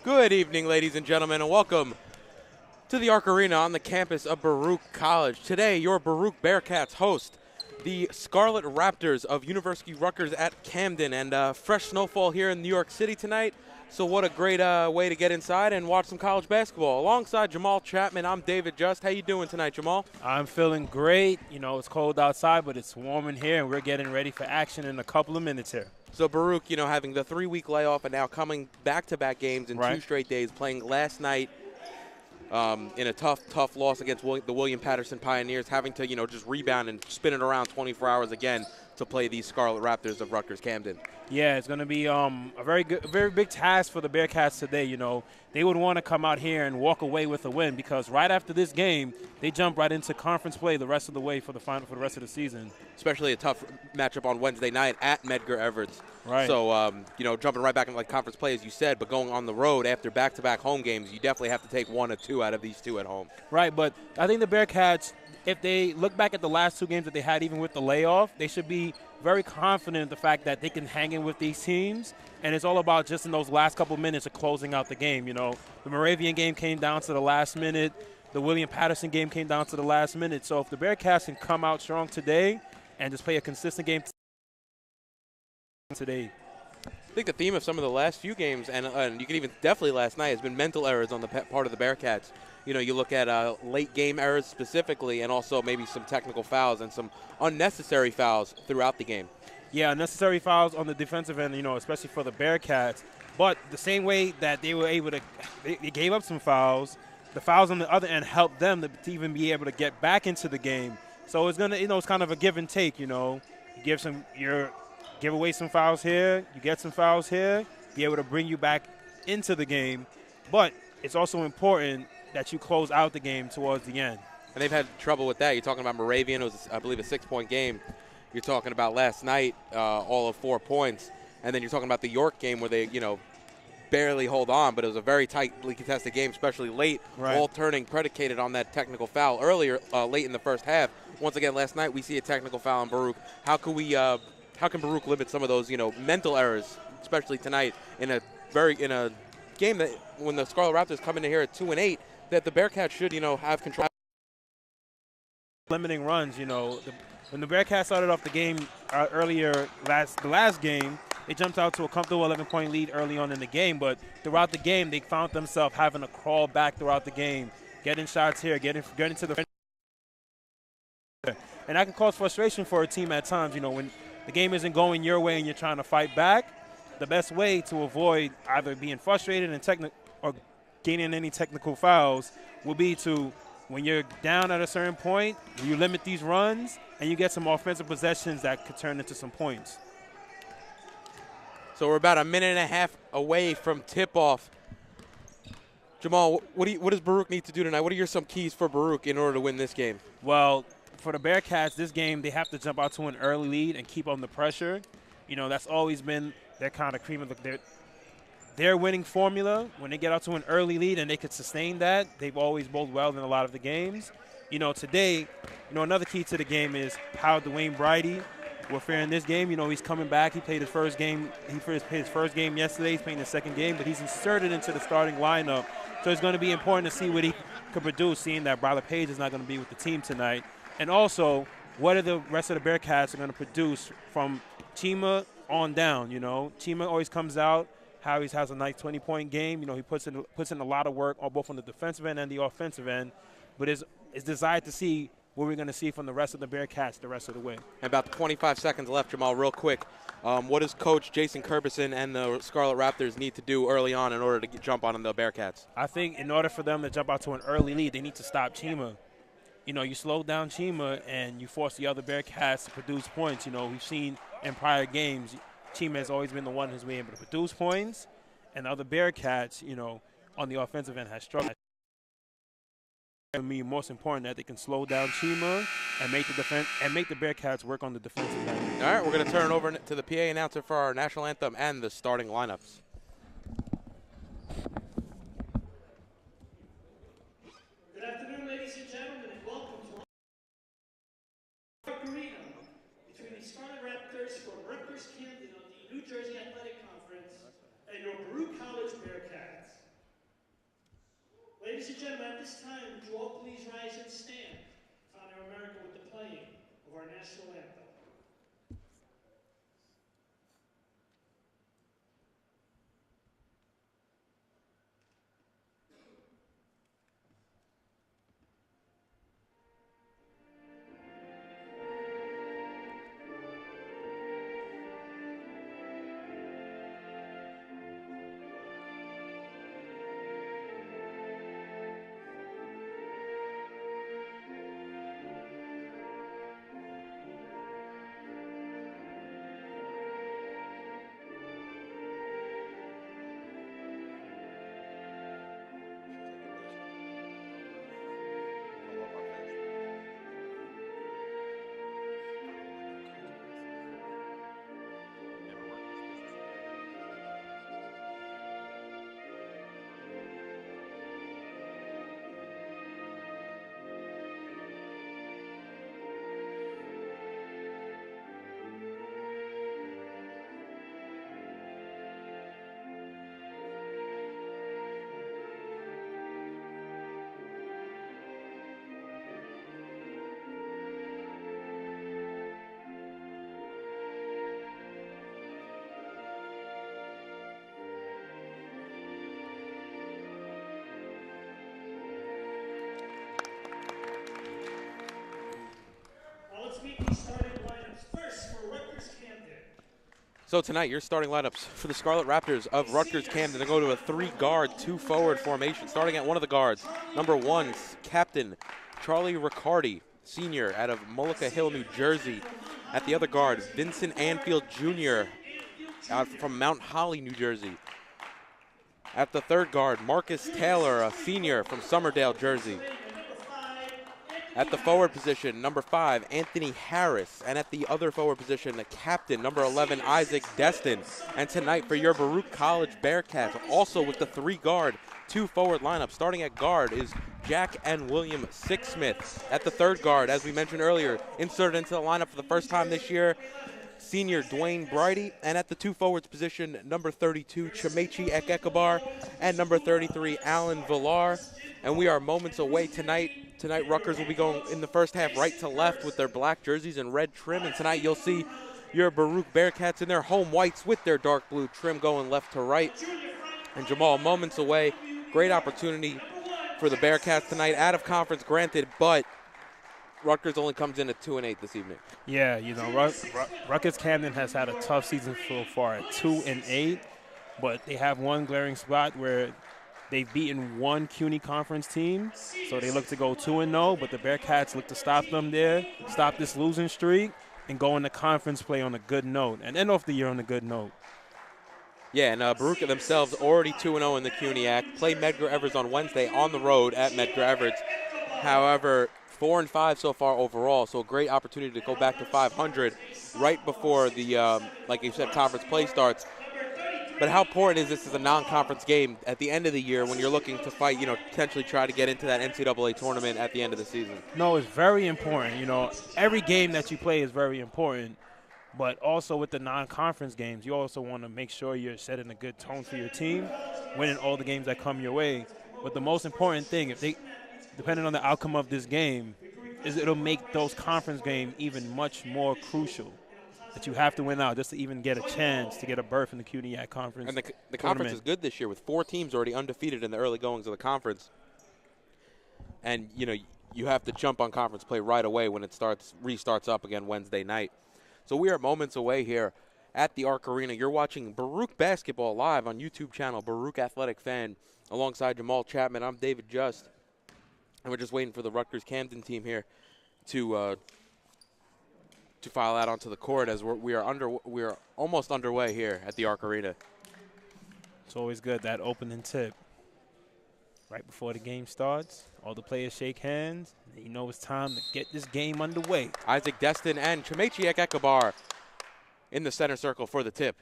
Good evening, ladies and gentlemen, and welcome to the Arc Arena on the campus of Baruch College. Today, your Baruch Bearcats host the Scarlet Raptors of University Rutgers at Camden, and fresh snowfall here in New York City tonight. So what a great way to get inside and watch some college basketball. Alongside Jamal Chapman, I'm David Just. How you doing tonight, Jamal? I'm feeling great. You know, it's cold outside, but it's warm in here, and we're getting ready for action in a couple of minutes here. So Baruch, having the 3-week layoff and now coming back-to-back games in 2 straight days, playing last night in a tough loss against the William Patterson Pioneers, having to, just rebound and spin it around 24 hours again to play these Scarlet Raptors of Rutgers-Camden. Yeah, it's going to be a very big task for the Bearcats today. They would want to come out here and walk away with a win because right after this game, they jump right into conference play the rest of the way for the rest of the season. Especially a tough matchup on Wednesday night at Medgar Evers. Right. So, jumping right back into conference play, as you said, but going on the road after back-to-back home games, you definitely have to take 1 or 2 out of these 2 at home. Right, but I think the Bearcats, if they look back at the last 2 games that they had, even with the layoff, they should be very confident in the fact that they can hang in with these teams, and it's all about just in those last couple minutes of closing out the game. The Moravian game came down to the last minute. The William Patterson game came down to the last minute. So if the Bearcats can come out strong today and just play a consistent game today. I think the theme of some of the last few games, and you can even definitely last night, has been mental errors on the part of the Bearcats. You look at late game errors specifically, and also maybe some technical fouls and some unnecessary fouls throughout the game. Yeah, unnecessary fouls on the defensive end, especially for the Bearcats. But the same way that they were able to, they gave up some fouls, the fouls on the other end helped them to even be able to get back into the game. So it's gonna, it's kind of a give and take. You give away some fouls here, you get some fouls here, be able to bring you back into the game. But it's also important that you close out the game towards the end. And they've had trouble with that. You're talking about Moravian. It was, I believe, a 6-point game. You're talking about last night, all of 4 points. And then you're talking about the York game where they, barely hold on. But it was a very tightly contested game, especially late, all turning predicated on that technical foul earlier, late in the first half. Once again, last night we see a technical foul on Baruch. How can Baruch limit some of those, mental errors, especially tonight in a game that when the Scarlet Raptors come into here at 2-8, that the Bearcats should, have control. Limiting runs, when the Bearcats started off the game earlier, the last game, they jumped out to a comfortable 11-point lead early on in the game. But throughout the game, they found themselves having to crawl back throughout the game, getting shots here, getting to the. And that can cause frustration for a team at times. When the game isn't going your way and you're trying to fight back, the best way to avoid either being frustrated and or gaining any technical fouls will be to, when you're down at a certain point, you limit these runs and you get some offensive possessions that could turn into some points. So we're about a minute and a half away from tip-off. Jamal, what does Baruch need to do tonight? What are some keys for Baruch in order to win this game? Well, for the Bearcats, this game, they have to jump out to an early lead and keep on the pressure. That's always been their kind of cream of their winning formula. When they get out to an early lead and they could sustain that, they've always bowled well in a lot of the games. Today, another key to the game is how Dwayne Brady will fare in this game. He's coming back. He played his first game. He played his first game yesterday. He's playing the second game, but he's inserted into the starting lineup. So it's going to be important to see what he could produce, seeing that Bryler Page is not going to be with the team tonight. And also, what are the rest of the Bearcats are going to produce from Chima on down. Chima always comes out. Howie has a nice 20-point game. He puts in a lot of work on both on the defensive end and the offensive end. But it's desired to see what we're going to see from the rest of the Bearcats the rest of the way. And about 25 seconds left, Jamal, real quick. What does Coach Jason Kerberson and the Scarlet Raptors need to do early on in order to jump on the Bearcats? I think in order for them to jump out to an early lead, they need to stop Chima. You slow down Chima and you force the other Bearcats to produce points. We've seen in prior games, Chima has always been the one who's been able to produce points, and the other Bearcats, on the offensive end has struggled. For me, most important that they can slow down Chima and make the Bearcats work on the defensive end. All right, we're going to turn it over to the PA announcer for our national anthem and the starting lineups. Good afternoon, ladies and gentlemen, and welcome to Arc Arena between the Scarlet Raptors from Rutgers-Camden of the New Jersey Athletic Conference and your Baruch College Bearcats. Ladies and gentlemen, at this time, would you all please rise and stand to honor America with the playing of our national anthem. Let's meet the starting lineups. First for Rutgers-Camden. So tonight, your starting lineups for the Scarlet Raptors of Rutgers-Camden to go to a 3-guard, 2-forward formation. Starting at one of the guards, number 1, Captain Charlie Riccardi, senior out of Mullica Hill, New Jersey. At the other guard, Vincent Anfield Jr. out from Mount Holly, New Jersey. At the third guard, Marcus Taylor, a senior from Somerdale, Jersey. At the forward position, number 5, Anthony Harris. And at the other forward position, the captain, number 11, Isaac Destin. And tonight for your Baruch College Bearcats, also with the 3-guard, 2-forward lineup. Starting at guard is Jack and William Sixsmith. At the third guard, as we mentioned earlier, inserted into the lineup for the first time this year, senior Dwayne Brighty. And at the 2 forwards position, number 32, Chimechi Ekekabar, and number 33, Alan Villar. And we are moments away tonight. Tonight, Rutgers will be going in the first half right to left with their black jerseys and red trim. And tonight, you'll see your Baruch Bearcats in their home whites with their dark blue trim going left to right. And Jamal, moments away. Great opportunity for the Bearcats tonight. Out of conference, granted, but Rutgers only comes in at 2-8 this evening. Yeah, you know, Rutgers-Camden has had a tough season so far at 2-8, but they have one glaring spot where they've beaten one CUNY conference team, so they look to go 2-0, but the Bearcats look to stop them there, stop this losing streak, and go into conference play on a good note, and end off the year on a good note. Yeah, and Baruch themselves already 2-0 in the CUNY Act. Play Medgar Evers on Wednesday on the road at Medgar Evers. However, 4-5 so far overall, so a great opportunity to go back to 500 right before the, like you said, conference play starts. But how important is this as a non-conference game at the end of the year when you're looking to fight, you know, potentially try to get into that NCAA tournament at the end of the season? No, it's very important. You know, every game that you play is very important, but also with the non-conference games, you also want to make sure you're setting a good tone for your team, winning all the games that come your way. But the most important thing, depending on the outcome of this game, is it'll make those conference games even much more crucial. That you have to win out just to even get a chance to get a berth in the CUNY conference. And the conference is good this year with 4 teams already undefeated in the early goings of the conference. And, you know, you have to jump on conference play right away when it restarts up again Wednesday night. So we are moments away here at the Arc Arena. You're watching Baruch Basketball live on YouTube channel, Baruch Athletic Fan, alongside Jamal Chapman. I'm David Just. And we're just waiting for the Rutgers-Camden team here to file out onto the court as we are almost underway here at the Arc Arena. It's always good, that opening tip. Right before the game starts, all the players shake hands, and you know it's time to get this game underway. Isaac Destin and Chimechi Ekekabar in the center circle for the tip.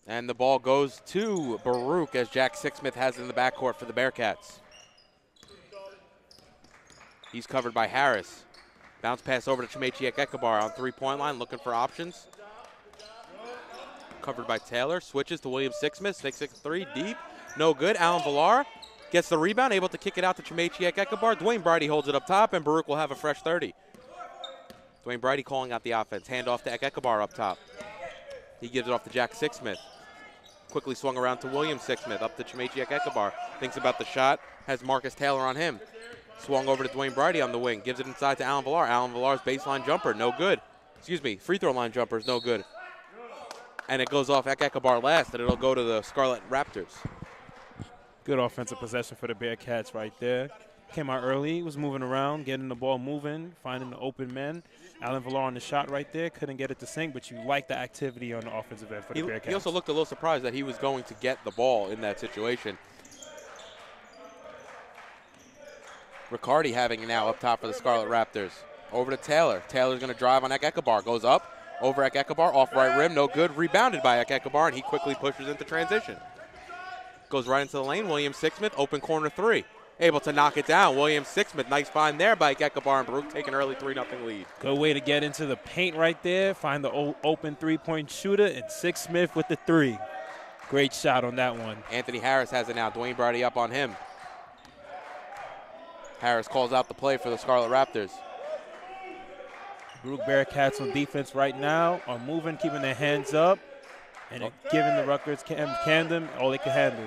And the ball goes to Baruch as Jack Sixsmith has it in the backcourt for the Bearcats. He's covered by Harris. Bounce pass over to Chimechi Ekekabar on 3-point line, looking for options. Covered by Taylor, switches to William Sixsmith, 6'3", deep. No good, Alan Villar gets the rebound, able to kick it out to Chimechi Ekekabar. Dwayne Brady holds it up top, and Baruch will have a fresh 30. Dwayne Brady calling out the offense. Hand off to Ekekabar up top. He gives it off to Jack Sixsmith. Quickly swung around to William Sixsmith, up to Chimechi Ekekabar. Thinks about the shot, has Marcus Taylor on him. Swung over to Dwayne Brady on the wing, gives it inside to Alan Villar. Alan Villar's baseline jumper, no good. Excuse me, free throw line jumper is no good. And it goes off Ekekabar last, and it'll go to the Scarlet Raptors. Good offensive possession for the Bearcats right there. Came out early, was moving around, getting the ball moving, finding the open men. Alan Villar on the shot right there, couldn't get it to sink, but you like the activity on the offensive end for the Bearcats. He also looked a little surprised that he was going to get the ball in that situation. Riccardi having it now up top for the Scarlet Raptors. Over to Taylor. Taylor's going to drive on Ekekabar. Goes up, over Ekekabar, off right rim, no good. Rebounded by Ekekabar, and he quickly pushes into transition. Goes right into the lane. William Sixsmith, open corner three. Able to knock it down. William Sixsmith, nice find there by Ekekabar, and Baruch taking an early 3-0 lead. Good way to get into the paint right there. Find the open three-point shooter, and Sixsmith with the three. Great shot on that one. Anthony Harris has it now. Dwayne Brady up on him. Harris calls out the play for the Scarlet Raptors. Baruch Bearcats on defense right now are moving, keeping their hands up, and giving the Rutgers-Camden all they can handle.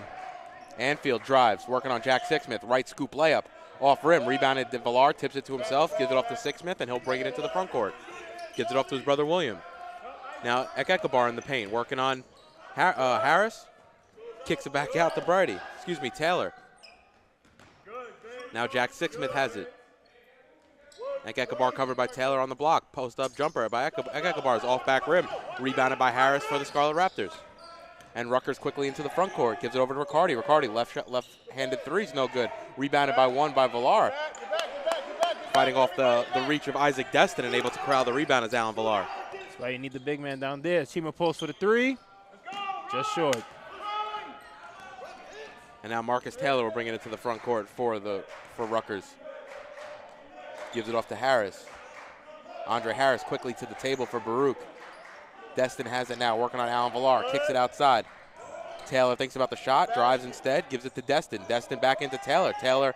Anfield drives, working on Jack Sixsmith. Right scoop layup. Off rim, rebounded to Villar, tips it to himself, gives it off to Sixsmith, and he'll bring it into the front court. Gives it off to his brother William. Now Ekekabar in the paint, working on Harris. Kicks it back out to Brady. Excuse me, Taylor. Now Jack Sixsmith has it. Ekekabar covered by Taylor on the block. Post-up jumper by Ekekabar's off back rim. Rebounded by Harris for the Scarlet Raptors. And Rutgers quickly into the front court. Gives it over to Riccardi. Riccardi left-handed three's no good. Rebounded by one by Villar. Fighting off the reach of Isaac Destin and able to corral the rebound as Alan Villar. That's why you need the big man down there. Chima post for the three. Just short. And now Marcus Taylor will bring it into the front court for Rutgers. Gives it off to Harris. Andre Harris quickly to the table for Baruch. Destin has it now, working on Alan Villar. Kicks it outside. Taylor thinks about the shot, drives instead, gives it to Destin. Destin back into Taylor. Taylor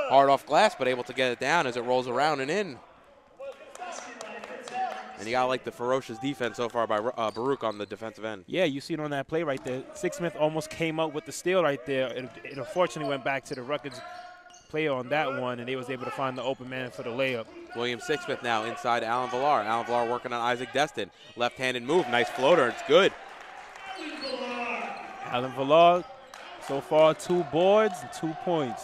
hard off glass, but able to get it down as it rolls around and in. And you got to like the ferocious defense so far by Baruch on the defensive end. Yeah, you see it on that play right there. Sixsmith almost came up with the steal right there. It unfortunately went back to the Rutgers player on that one, and they was able to find the open man for the layup. William Sixsmith now inside Alan Villar. Alan Villar working on Isaac Destin. Left-handed move, nice floater, it's good. Alan Villar, so far 2 boards and 2 points.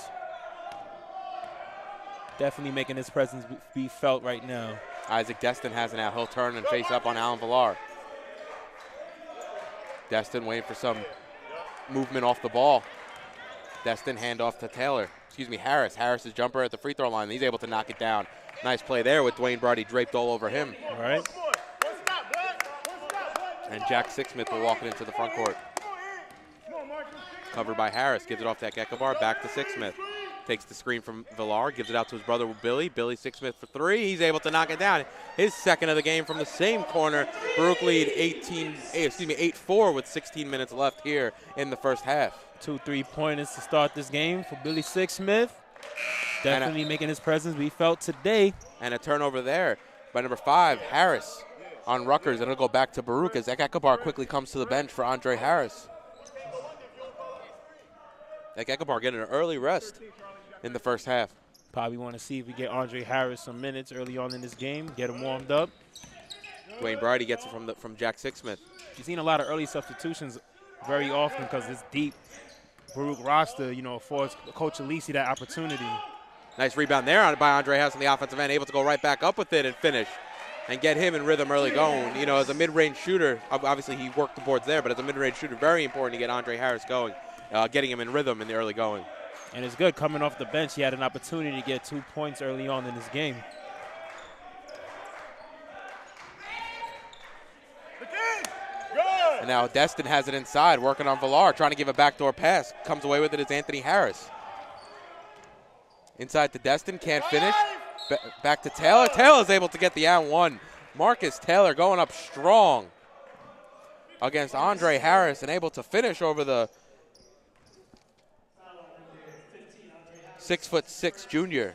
Definitely making his presence be felt right now. Isaac Destin has it now. He'll turn and face up on Alan Villar. Destin waiting for some movement off the ball. Destin handoff to Taylor. Excuse me, Harris. Harris's jumper at the free throw line. He's able to knock it down. Nice play there with Dwayne Brady draped all over him. All right. And Jack Sixsmith will walk it into the front court. Covered by Harris. Gives it off to Ekekabar. Back to Sixsmith. Takes the screen from Villar. Gives it out to his brother Billy. Billy Sixsmith for 3. He's able to knock it down. His second of the game from the same corner. Baruch lead 8-4 with 16 minutes left here in the first half. 2 3-pointers to start this game for Billy Sixsmith. Definitely making his presence be felt today. And a turnover there by number 5, Harris on Rutgers. And it'll go back to Baruch as Ekekabar quickly comes to the bench for Andre Harris. Ekekabar getting an early rest in the first half. Probably want to see if we get Andre Harris some minutes early on in this game, get him warmed up. Dwayne Brady gets it from Jack Sixsmith. You've seen a lot of early substitutions very often because it's deep. Baruch roster, affords Coach Alisi that opportunity. Nice rebound there by Andre Harris on the offensive end, able to go right back up with it and finish and get him in rhythm early going. As a mid-range shooter, obviously he worked the boards there, but as a mid-range shooter, very important to get Andre Harris going, getting him in rhythm in the early going. And it's good coming off the bench. He had an opportunity to get 2 points early on in this game. And now Destin has it inside, working on Villar, trying to give a backdoor pass. Comes away with it as Anthony Harris. Inside to Destin, can't finish. Back to Taylor. Taylor's able to get the and one. Marcus Taylor going up strong against Andre Harris and able to finish over the 6'6" junior.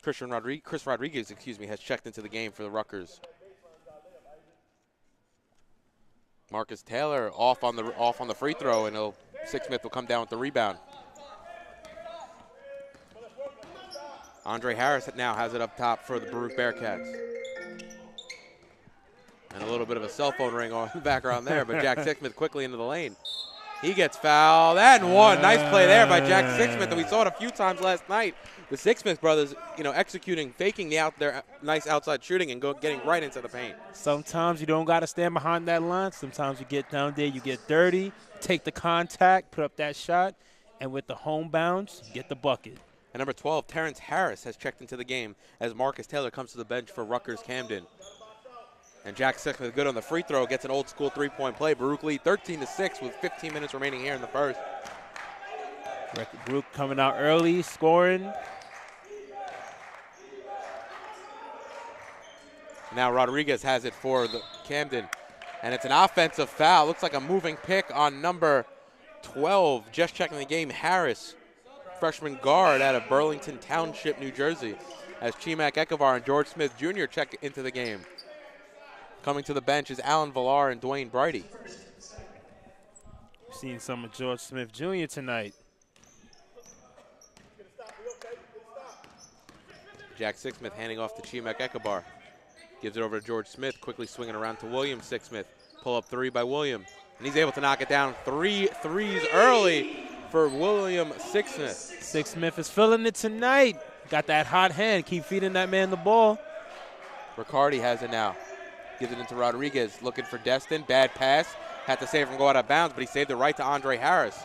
Chris Rodriguez, has checked into the game for the Rutgers. Marcus Taylor off on the free throw, and Sixsmith will come down with the rebound. Andre Harris now has it up top for the Baruch Bearcats. And a little bit of a cell phone ring on the background there, but Jack Sixsmith quickly into the lane. He gets fouled and one. Nice play there by Jack Sixsmith, and we saw it a few times last night. The Sixsmith brothers, executing, faking their nice outside shooting and getting right into the paint. Sometimes you don't got to stand behind that line. Sometimes you get down there, you get dirty, take the contact, put up that shot, and with the home bounce, get the bucket. And number 12, Terrence Harris, has checked into the game as Marcus Taylor comes to the bench for Rutgers-Camden. And Jack Sixsmith good on the free throw, gets an old school three-point play. Baruch lead 13-6 with 15 minutes remaining here in the first. Baruch coming out early, scoring. Now Rodriguez has it for the Camden. And it's an offensive foul. Looks like a moving pick on number 12. Just checking the game, Harris, freshman guard out of Burlington Township, New Jersey, as Chimak Ekevar and George Smith Jr. check into the game. Coming to the bench is Alan Villar and Dwayne Brighty. Seeing some of George Smith Jr. tonight. Jack Sixsmith handing off to Chimak Ekebar. Gives it over to George Smith, quickly swinging around to William Sixsmith. Pull-up three by William. And he's able to knock it down. 3 threes early for William Sixsmith. Sixsmith is feeling it tonight. Got that hot hand. Keep feeding that man the ball. Riccardi has it now. Gives it into Rodriguez, looking for Destin. Bad pass. Had to save from going out of bounds, but he saved it right to Andre Harris.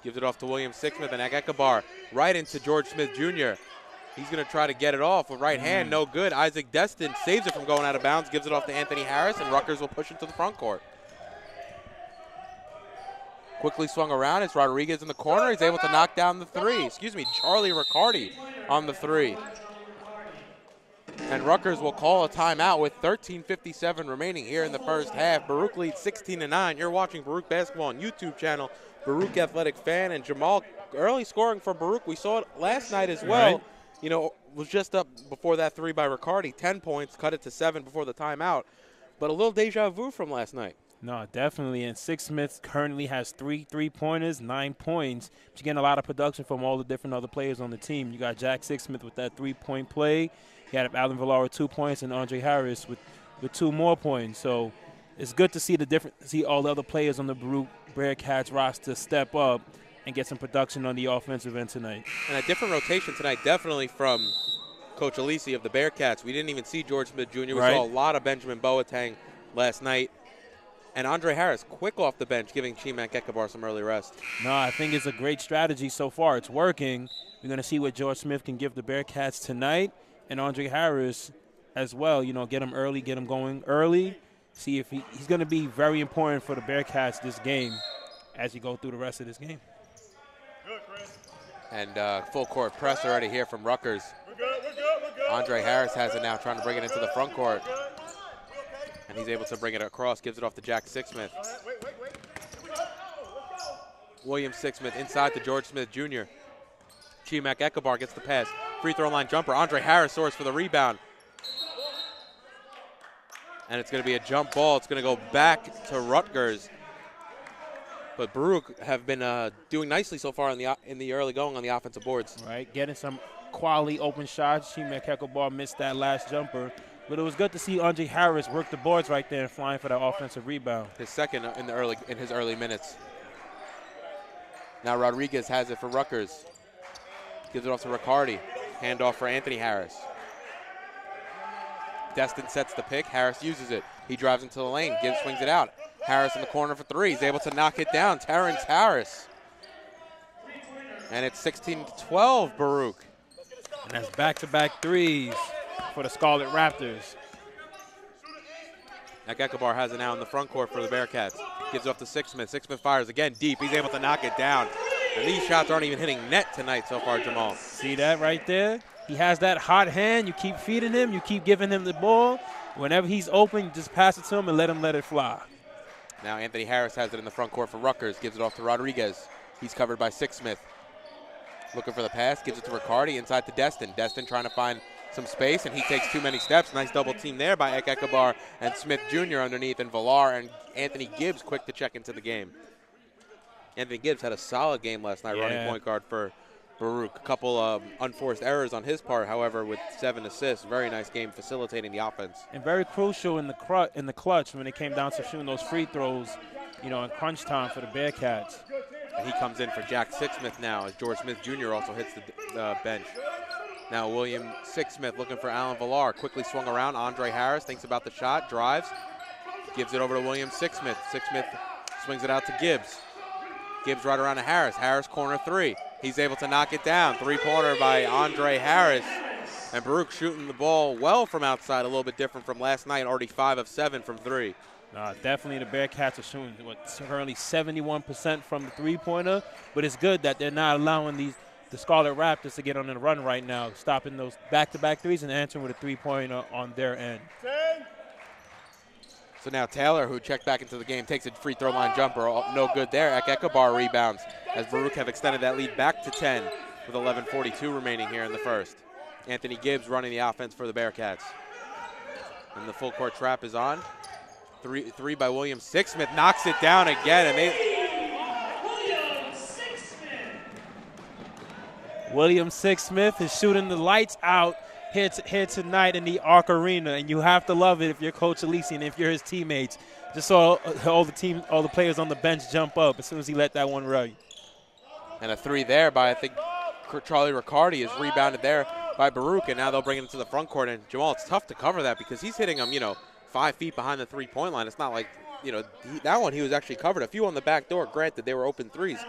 Gives it off to William Sixsmith and Ekebar. Right into George Smith Jr. He's going to try to get it off with right hand. No good. Isaac Destin saves it from going out of bounds, gives it off to Anthony Harris, and Rutgers will push it to the front court. Quickly swung around. It's Rodriguez in the corner. He's able to knock down the three. Charlie Riccardi on the three. And Rutgers will call a timeout with 13:57 remaining here in the first half. Baruch leads 16-9. You're watching Baruch Basketball on YouTube channel, Baruch Athletic Fan, and Jamal early scoring for Baruch. We saw it last night as well. Right. Was just up before that three by Riccardi. 10 points, cut it to 7 before the timeout. But a little deja vu from last night. No, definitely. And Sixsmith currently has 3 3-pointers, 9 points. But you're getting a lot of production from all the different other players on the team. You got Jack Sixsmith with that 3-point play. You had Alan Villar with 2 points and Andre Harris with 2 more points. So it's good to see all the other players on the Baruch Bearcats roster step up and get some production on the offensive end tonight. And a different rotation tonight, definitely from Coach Alisi of the Bearcats. We didn't even see George Smith Jr. We saw a lot of Benjamin Boateng last night. And Andre Harris, quick off the bench, giving Chimak Ekebar some early rest. No, I think it's a great strategy so far. It's working. We're going to see what George Smith can give the Bearcats tonight. And Andre Harris as well, get him early, get him going early. See if he's going to be very important for the Bearcats this game as you go through the rest of this game. And full court press already here from Rutgers. Andre Harris has it now, trying to bring it into the front court. And he's able to bring it across, gives it off to Jack Sixsmith. William Sixsmith inside to George Smith Jr. Chimak Ekebar gets the pass. Free throw line jumper. Andre Harris soars for the rebound. And it's going to be a jump ball. It's going to go back to Rutgers. But Baruch have been doing nicely so far in the early going on the offensive boards. Right, getting some quality open shots. Chimak Ekebar missed that last jumper. But it was good to see Andre Harris work the boards right there and flying for that offensive rebound. His second in his early minutes. Now Rodriguez has it for Rutgers. Gives it off to Riccardi. Handoff for Anthony Harris. Destin sets the pick. Harris uses it. He drives into the lane. Swings it out. Harris in the corner for 3. He's able to knock it down. Terrence Harris. And it's 16-12, Baruch. And that's back-to-back threes for the Scarlet Raptors. Ekebar has it now in the front court for the Bearcats. Gives it off to Sixsmith. Sixsmith fires again deep. He's able to knock it down. And these shots aren't even hitting net tonight so far, Jamal. See that right there? He has that hot hand. You keep feeding him. You keep giving him the ball. Whenever he's open, just pass it to him and let it fly. Now Anthony Harris has it in the front court for Rutgers. Gives it off to Rodriguez. He's covered by Sixsmith. Looking for the pass. Gives it to Riccardi inside to Destin. Destin trying to find some space, and he takes too many steps. Nice double team there by Ek-Ekabar and Smith Jr. underneath, and Villar and Anthony Gibbs quick to check into the game. Anthony Gibbs had a solid game last night running point guard for Baruch. A couple unforced errors on his part, however, with 7 assists. Very nice game facilitating the offense. And very crucial in the clutch when it came down to shooting those free throws, you know, in crunch time for the Bearcats. And he comes in for Jack Sixsmith now as George Smith Jr. also hits the bench. Now William Sixsmith looking for Alan Villar. Quickly swung around. Andre Harris thinks about the shot, drives, gives it over to William Sixsmith. Sixsmith swings it out to Gibbs. Gibbs right around to Harris. Harris corner 3. He's able to knock it down. 3-pointer by Andre Harris. And Baruch shooting the ball well from outside, a little bit different from last night, already 5 of 7 from 3. Definitely the Bearcats are shooting currently 71% from the three-pointer, but it's good that they're not allowing the Scarlet Raptors to get on the run right now, stopping those back-to-back threes and answering with a three-pointer on their end. So now Taylor, who checked back into the game, takes a free throw line jumper. No good there. Ek-Ekabar rebounds as Baruch have extended that lead back to 10 with 11:42 remaining here in the first. Anthony Gibbs running the offense for the Bearcats. And the full court trap is on. Three by William Sixsmith, knocks it down again. And William Sixsmith is shooting the lights out here tonight in the Arc Arena, and you have to love it if you're Coach Alisi and if you're his teammates. Just saw all the players on the bench jump up as soon as he let that one run. And a 3 there by, I think, Charlie Riccardi is rebounded there by Baruch, and now they'll bring it into the front court. And Jamal, it's tough to cover that because he's hitting them, 5 feet behind the three-point line. It's not like, that one he was actually covered. A few on the back door, granted, they were open threes.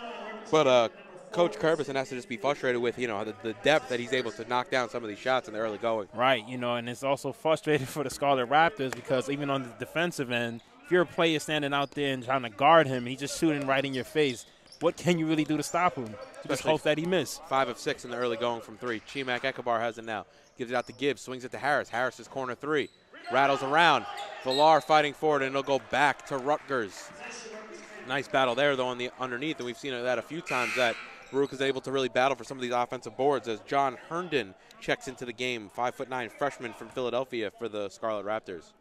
But Coach Curbison has to just be frustrated with, the depth that he's able to knock down some of these shots in the early going. Right, and it's also frustrating for the Scarlet Raptors because even on the defensive end, if you're a player standing out there and trying to guard him, he's just shooting right in your face. What can you really do to stop him? Just hope that he misses. 5 of 6 in the early going from 3. Chimak Ekabar has it now. Gives it out to Gibbs, swings it to Harris. Harris is corner 3. Rattles around. Villar fighting forward, and it'll go back to Rutgers. Nice battle there, though, on the underneath, and we've seen that a few times that Baruch is able to really battle for some of these offensive boards as John Herndon checks into the game, 5'9" freshman from Philadelphia for the Scarlet Raptors.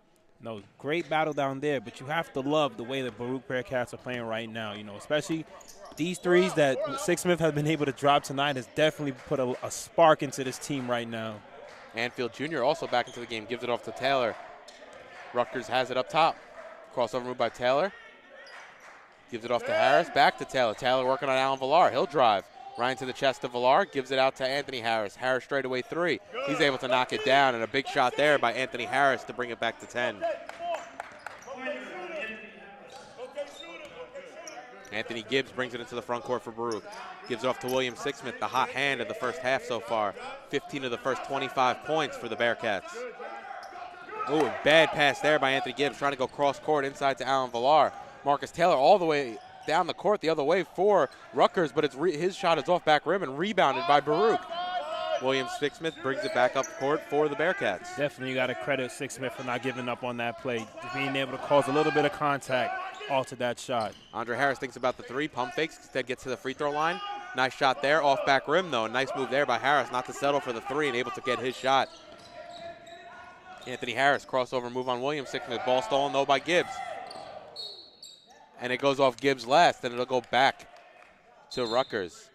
No, great battle down there, but you have to love the way the Baruch Bearcats are playing right now, especially these threes that Sixsmith has been able to drop tonight has definitely put a spark into this team right now. Anfield Jr. also back into the game, gives it off to Taylor. Rutgers has it up top. Crossover move by Taylor. Gives it off to Harris, back to Taylor. Taylor working on Alan Villar. He'll drive. Right into the chest of Villar, gives it out to Anthony Harris. Harris straightaway 3. He's able to knock it down, and a big shot there by Anthony Harris to bring it back to 10. Anthony Gibbs brings it into the front court for Baruch. Gives it off to William Sixsmith, the hot hand of the first half so far. 15 of the first 25 points for the Bearcats. Ooh, bad pass there by Anthony Gibbs, trying to go cross court inside to Alan Villar. Marcus Taylor all the way down the court the other way for Rutgers, but his shot is off back rim and rebounded by Baruch. William Sixsmith brings it back up court for the Bearcats. Definitely got to credit Sixsmith for not giving up on that play, being able to cause a little bit of contact alter that shot. Andre Harris thinks about the 3, pump fakes, instead gets to the free throw line. Nice shot there, off back rim though. Nice move there by Harris not to settle for the 3 and able to get his shot. Anthony Harris, crossover move on William Sixsmith. Ball stolen though by Gibbs. And it goes off Gibbs last, and it'll go back to Rutgers.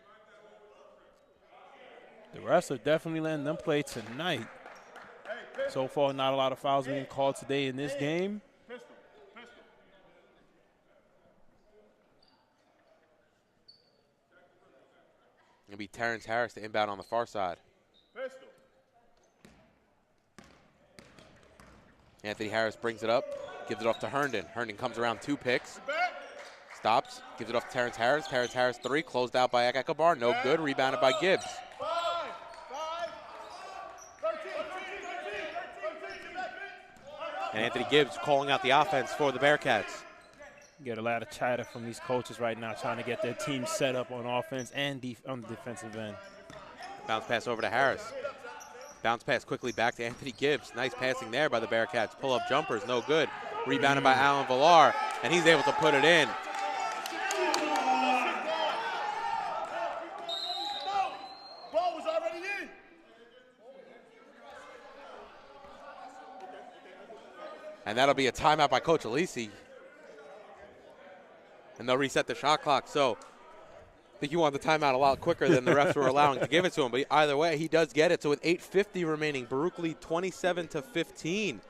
The refs are definitely letting them play tonight. So far, not a lot of fouls being called today in this game. It'll be Terrence Harris to inbound on the far side. Anthony Harris brings it up, gives it off to Herndon. Herndon comes around 2 picks. Stops, gives it off to Terrence Harris. Terrence Harris 3, closed out by Ek-Ekabar. No good, rebounded by Gibbs. And Anthony Gibbs calling out the offense for the Bearcats. Get a lot of chatter from these coaches right now trying to get their team set up on offense and on the defensive end. Bounce pass over to Harris. Bounce pass quickly back to Anthony Gibbs. Nice passing there by the Bearcats. Pull-up jumpers, no good. Rebounded by Alan Villar, and he's able to put it in. And that'll be a timeout by Coach Alisi. And they'll reset the shot clock. So I think you want the timeout a lot quicker than the refs were allowing to give it to him. But either way, he does get it. So with 8:50 remaining, Baruch lead 27-15.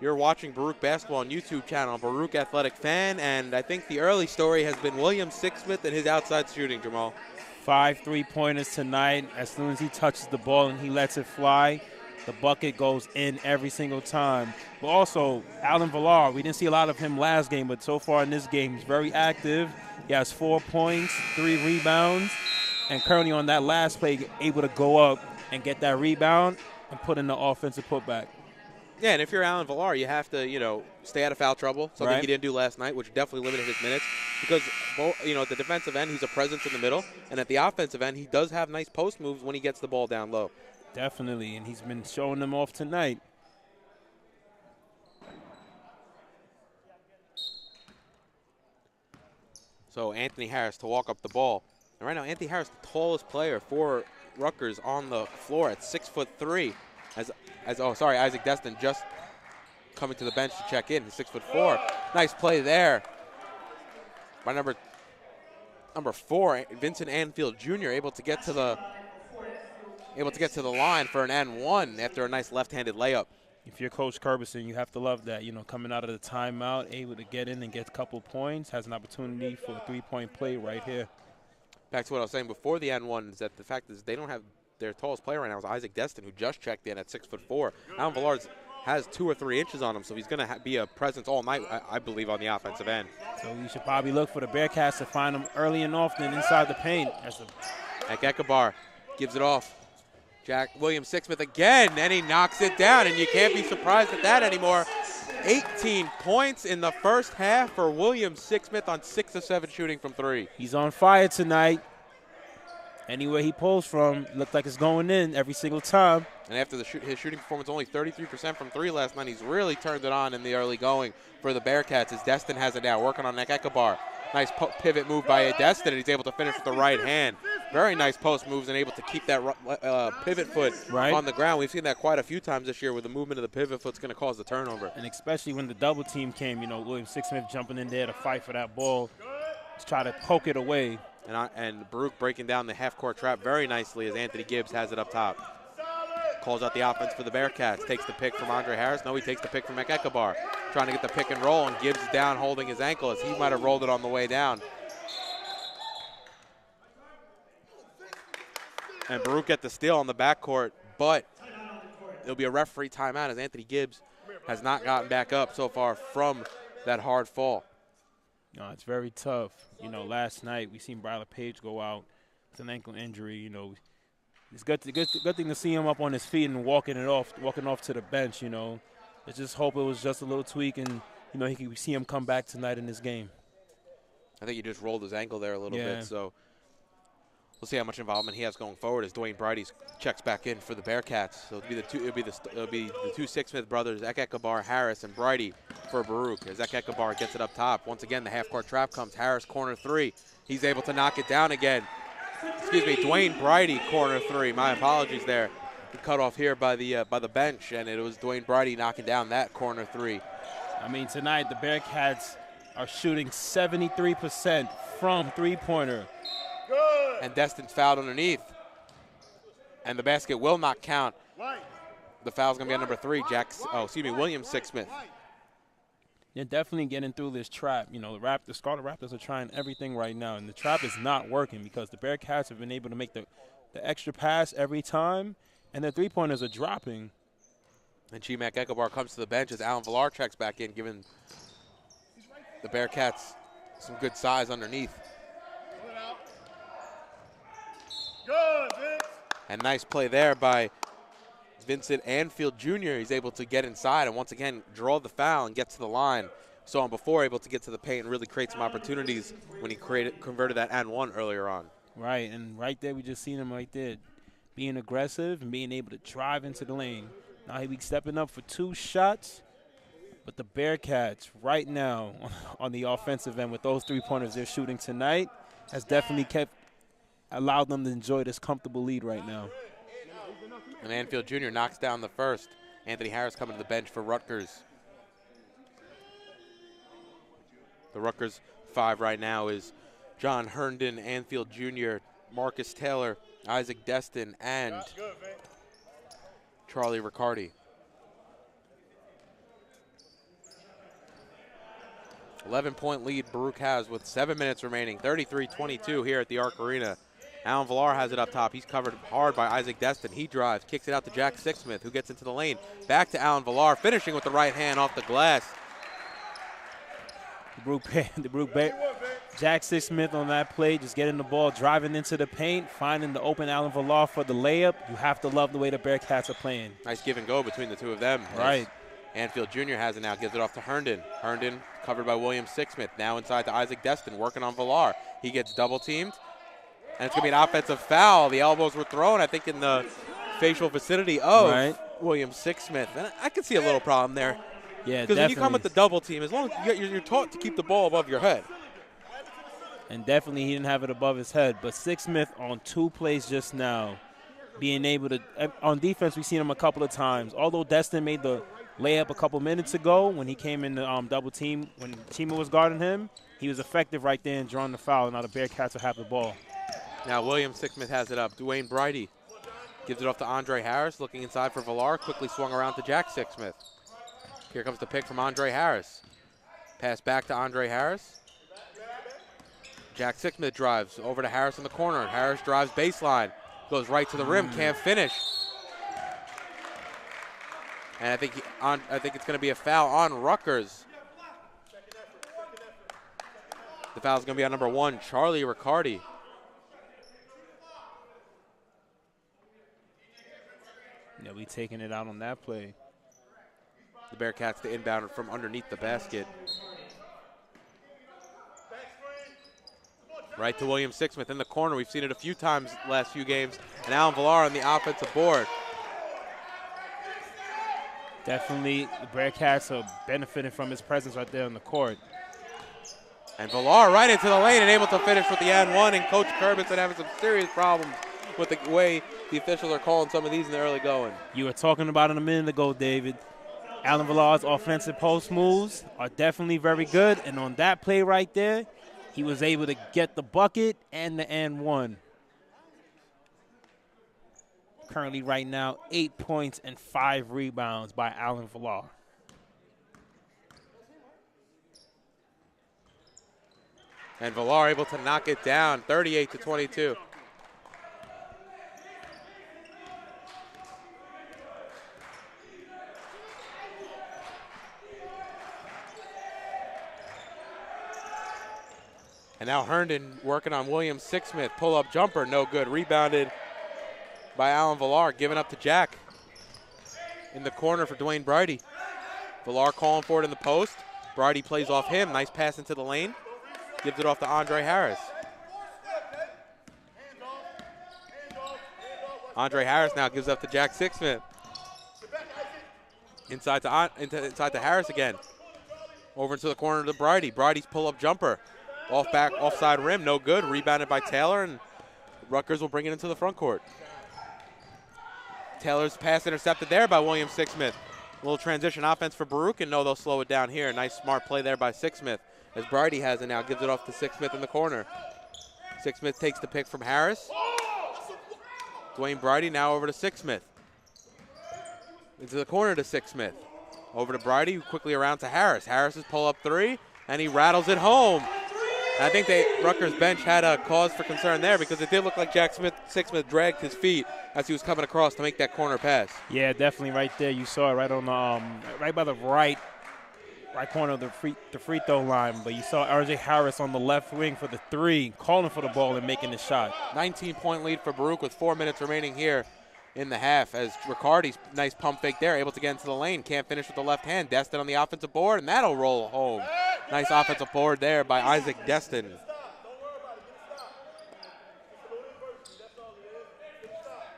You're watching Baruch basketball on YouTube channel, Baruch Athletic Fan. And I think the early story has been William Sixsmith and his outside shooting, Jamal. 5 3-pointers tonight. As soon as he touches the ball and he lets it fly, the bucket goes in every single time. But also, Alan Villar, we didn't see a lot of him last game, but so far in this game, he's very active. He has 4 points, 3 rebounds, and currently on that last play, able to go up and get that rebound and put in the offensive putback. Yeah, and if you're Alan Villar, you have to, stay out of foul trouble, something he didn't do last night, which definitely limited his minutes. Because, at the defensive end, he's a presence in the middle, and at the offensive end, he does have nice post moves when he gets the ball down low. Definitely, and he's been showing them off tonight. So Anthony Harris to walk up the ball. And right now, Anthony Harris, the tallest player for Rutgers on the floor at 6'3". Isaac Destin just coming to the bench to check in. He's 6'4". Nice play there by number 4, Vincent Anfield Jr. able to get to the line for an N1 after a nice left-handed layup. If you're Coach Curbison, you have to love that. Coming out of the timeout, able to get in and get a couple points, has an opportunity for a 3-point play right here. Back to what I was saying before the N1 is that the fact is they don't have their tallest player right now is Isaac Destin, who just checked in at 6'4". Alan Villar has 2 or 3 inches on him, so he's going to be a presence all night, I believe, on the offensive end. So you should probably look for the Bearcats to find him early and often inside the paint. Ekabar gives it off. William Sixsmith again, and he knocks it down, and you can't be surprised at that anymore. 18 points in the first half for William Sixsmith on 6 of 7 shooting from 3. He's on fire tonight. Anywhere he pulls from, looked like it's going in every single time. And after his shooting performance, only 33% from 3 last night, he's really turned it on in the early going for the Bearcats as Destin has it now, working on Ekabar. Nice pivot move by Destin, and he's able to finish with the right hand. Very nice post moves and able to keep that pivot foot on the ground. We've seen that quite a few times this year where the movement of the pivot foot's going to cause the turnover. And especially when the double team came, William Sixsmith jumping in there to fight for that ball, to try to poke it away. And Baruch breaking down the half-court trap very nicely as Anthony Gibbs has it up top. Calls out the offense for the Bearcats. Takes the pick from Andre Harris. No, he takes the pick from Ekabar. Trying to get the pick and roll, and Gibbs is down holding his ankle as he might have rolled it on the way down. And Baruch get the steal on the backcourt, but it'll be a referee timeout as Anthony Gibbs has not gotten back up so far from that hard fall. No, it's very tough. Last night we seen Bryler Page go out with an ankle injury. It's good thing to see him up on his feet and walking off to the bench. Let's just hope it was just a little tweak, and he can see him come back tonight in this game. I think he just rolled his ankle there a little bit, so we'll see how much involvement he has going forward as Dwayne Bridie checks back in for the Bearcats. So it'll be the two Sixsmith brothers, Ekabar, Harris, and Bridie for Baruch as Ekabar gets it up top. Once again, the half-court trap comes. Harris corner 3. He's able to knock it down again. Dwayne Bridie corner 3. My apologies there. Cut off here by the bench, and it was Dwayne Bridie knocking down that corner 3. Tonight the Bearcats are shooting 73% from three-pointer. And Destin's fouled underneath. And the basket will not count. The foul's going to be on number 3, William Sixsmith. They're definitely getting through this trap. The Scarlet Raptors are trying everything right now, and the trap is not working because the Bearcats have been able to make the extra pass every time, and their three-pointers are dropping. And Chimak Ekabar comes to the bench as Alan Villar checks back in, giving the Bearcats some good size underneath. And nice play there by Vincent Anfield Jr. He's able to get inside and once again draw the foul and get to the line. Saw him before, able to get to the paint and really create some opportunities when he converted that and one earlier on. Right, and right there we just seen him right there. being aggressive and being able to drive into the lane. Now he'll be stepping up for 2 shots. But the Bearcats right now on the offensive end with those 3-pointers they're shooting tonight has definitely allowed them to enjoy this comfortable lead right now. And Anfield Jr. knocks down the first. Anthony Harris coming to the bench for Rutgers. The Rutgers 5 right now is John Herndon, Anfield Jr., Marcus Taylor, Isaac Destin, and Charlie Riccardi. 11-point lead Baruch has with 7 minutes remaining, 33-22 here at the Arc Arena. Alan Villar has it up top. He's covered hard by Isaac Destin. He drives, kicks it out to Jack Sixsmith, who gets into the lane. Back to Alan Villar, finishing with the right hand off the glass. Jack Sixsmith on that play, just getting the ball, driving into the paint, finding the open Alan Villar for the layup. You have to love the way the Bearcats are playing. Nice give and go between the two of them. Right. Anfield Jr. has it now, gives it off to Herndon. Herndon covered by William Sixsmith. Now inside to Isaac Destin, working on Villar. He gets double teamed, and it's going to be an offensive foul. The elbows were thrown, I think, in the facial vicinity of William Sixsmith. And I can see a little problem there. Yeah, because when you come with the double team, as long as you're taught to keep the ball above your head. And definitely he didn't have it above his head. But Sixsmith on 2 plays just now, being able to – on defense, we've seen him a couple of times. Although Destin made the layup a couple minutes ago when he came in the double team, when Chima was guarding him, he was effective right there in drawing the foul. Now the Bearcats will have the ball. Now William Sixsmith has it up. Dwayne Bridey gives it off to Andre Harris, looking inside for Villar, quickly swung around to Jack Sixsmith. Here comes the pick from Andre Harris. Pass back to Andre Harris. Jack Sixsmith drives over to Harris in the corner. Harris drives baseline, goes right to the rim, can't finish. And I think it's going to be a foul on Rutgers. The foul is going to be on number 1, Charlie Riccardi. Yeah, we taking it out on that play. The Bearcats to inbound from underneath the basket. Right to William Sixsmith in the corner. We've seen it a few times last few games. And Alan Villar on the offensive board. Definitely the Bearcats are benefiting from his presence right there on the court. And Villar right into the lane and able to finish with the and one. And Coach Curbison having some serious problems with the way the officials are calling some of these in the early going. You were talking about it a minute ago, David. Alan Villar's offensive post moves are definitely very good. And on that play right there, he was able to get the bucket and the and one. Currently right now, 8 points and 5 rebounds by Alan Villar. And Villar able to knock it down, 38-22. And now Herndon working on William Sixsmith. Pull-up jumper, no good. Rebounded by Alan Villar, giving up to Jack. In the corner for Dwayne Bridey. Villar calling for it in the post. Bridey plays off him. Nice pass into the lane. Gives it off to Andre Harris. Andre Harris now gives up to Jack Sixsmith. Inside to Harris again. Over into the corner to Bridey. Bridey's pull-up jumper. Offside rim, no good. Rebounded by Taylor, and Rutgers will bring it into the front court. Taylor's pass intercepted there by William Sixsmith. A little transition offense for Baruch, and no, they'll slow it down here. Nice smart play there by Sixsmith. As Bridey has it now, gives it off to Sixsmith in the corner. Sixsmith takes the pick from Harris. Dwayne Bridey now over to Sixsmith. Into the corner to Sixsmith. Over to Bridey, quickly around to Harris. Harris's pull-up three, and he rattles it home. And I think Rutgers bench had a cause for concern there because it did look like Jack Sixsmith dragged his feet as he was coming across to make that corner pass. Yeah, definitely right there. You saw it right on the right by the right corner of the free throw line. But you saw R.J. Harris on the left wing for the three, calling for the ball and making the shot. 19-point lead for Baruch with 4 minutes remaining here in the half as Riccardi's nice pump fake there, able to get into the lane. Can't finish with the left hand. Destin on the offensive board, and that'll roll home. Nice offensive board there by Isaac Destin.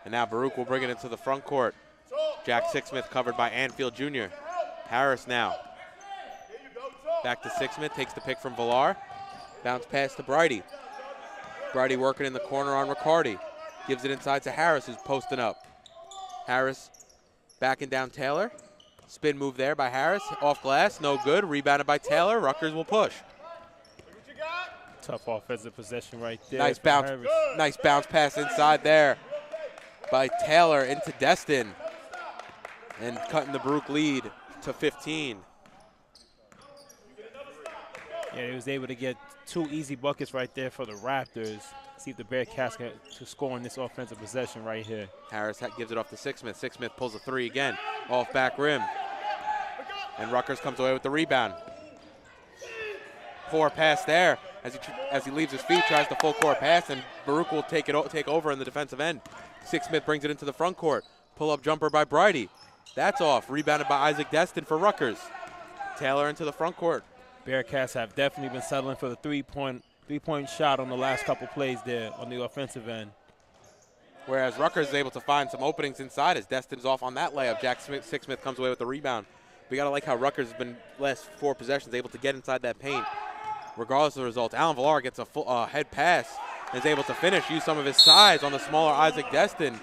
And now Baruch will bring it into the front court. Jack Sixsmith covered by Anfield Jr. Harris now. Back to Sixsmith, takes the pick from Villar. Bounce pass to Bridie. Bridie working in the corner on Riccardi. Gives it inside to Harris, who's posting up. Harris backing down Taylor. Spin move there by Harris. Off glass, no good. Rebounded by Taylor. Rutgers will push. Tough offensive possession right there. Nice bounce pass inside there by Taylor into Destin. And cutting the Baruch lead to 15. Yeah, he was able to get 2 easy buckets right there for the Raptors. See if the Bearcats get to score on this offensive possession right here. Harris gives it off to Sixsmith. Sixsmith pulls a 3 again, off back rim. And Rutgers comes away with the rebound. Poor pass there as he leaves his feet, tries the full court pass, and Baruch will take over in the defensive end. Sixsmith brings it into the front court. Pull-up jumper by Bridie. That's off. Rebounded by Isaac Destin for Rutgers. Taylor into the front court. Bearcats have definitely been settling for the three-point shot on the last couple plays there on the offensive end. Whereas Rutgers is able to find some openings inside as Destin's off on that layup. Jack Sixsmith comes away with the rebound. We got to like how Rutgers has been last 4 possessions able to get inside that paint. Regardless of the results, Alan Villar gets a full head pass and is able to finish, use some of his size on the smaller Isaac Destin.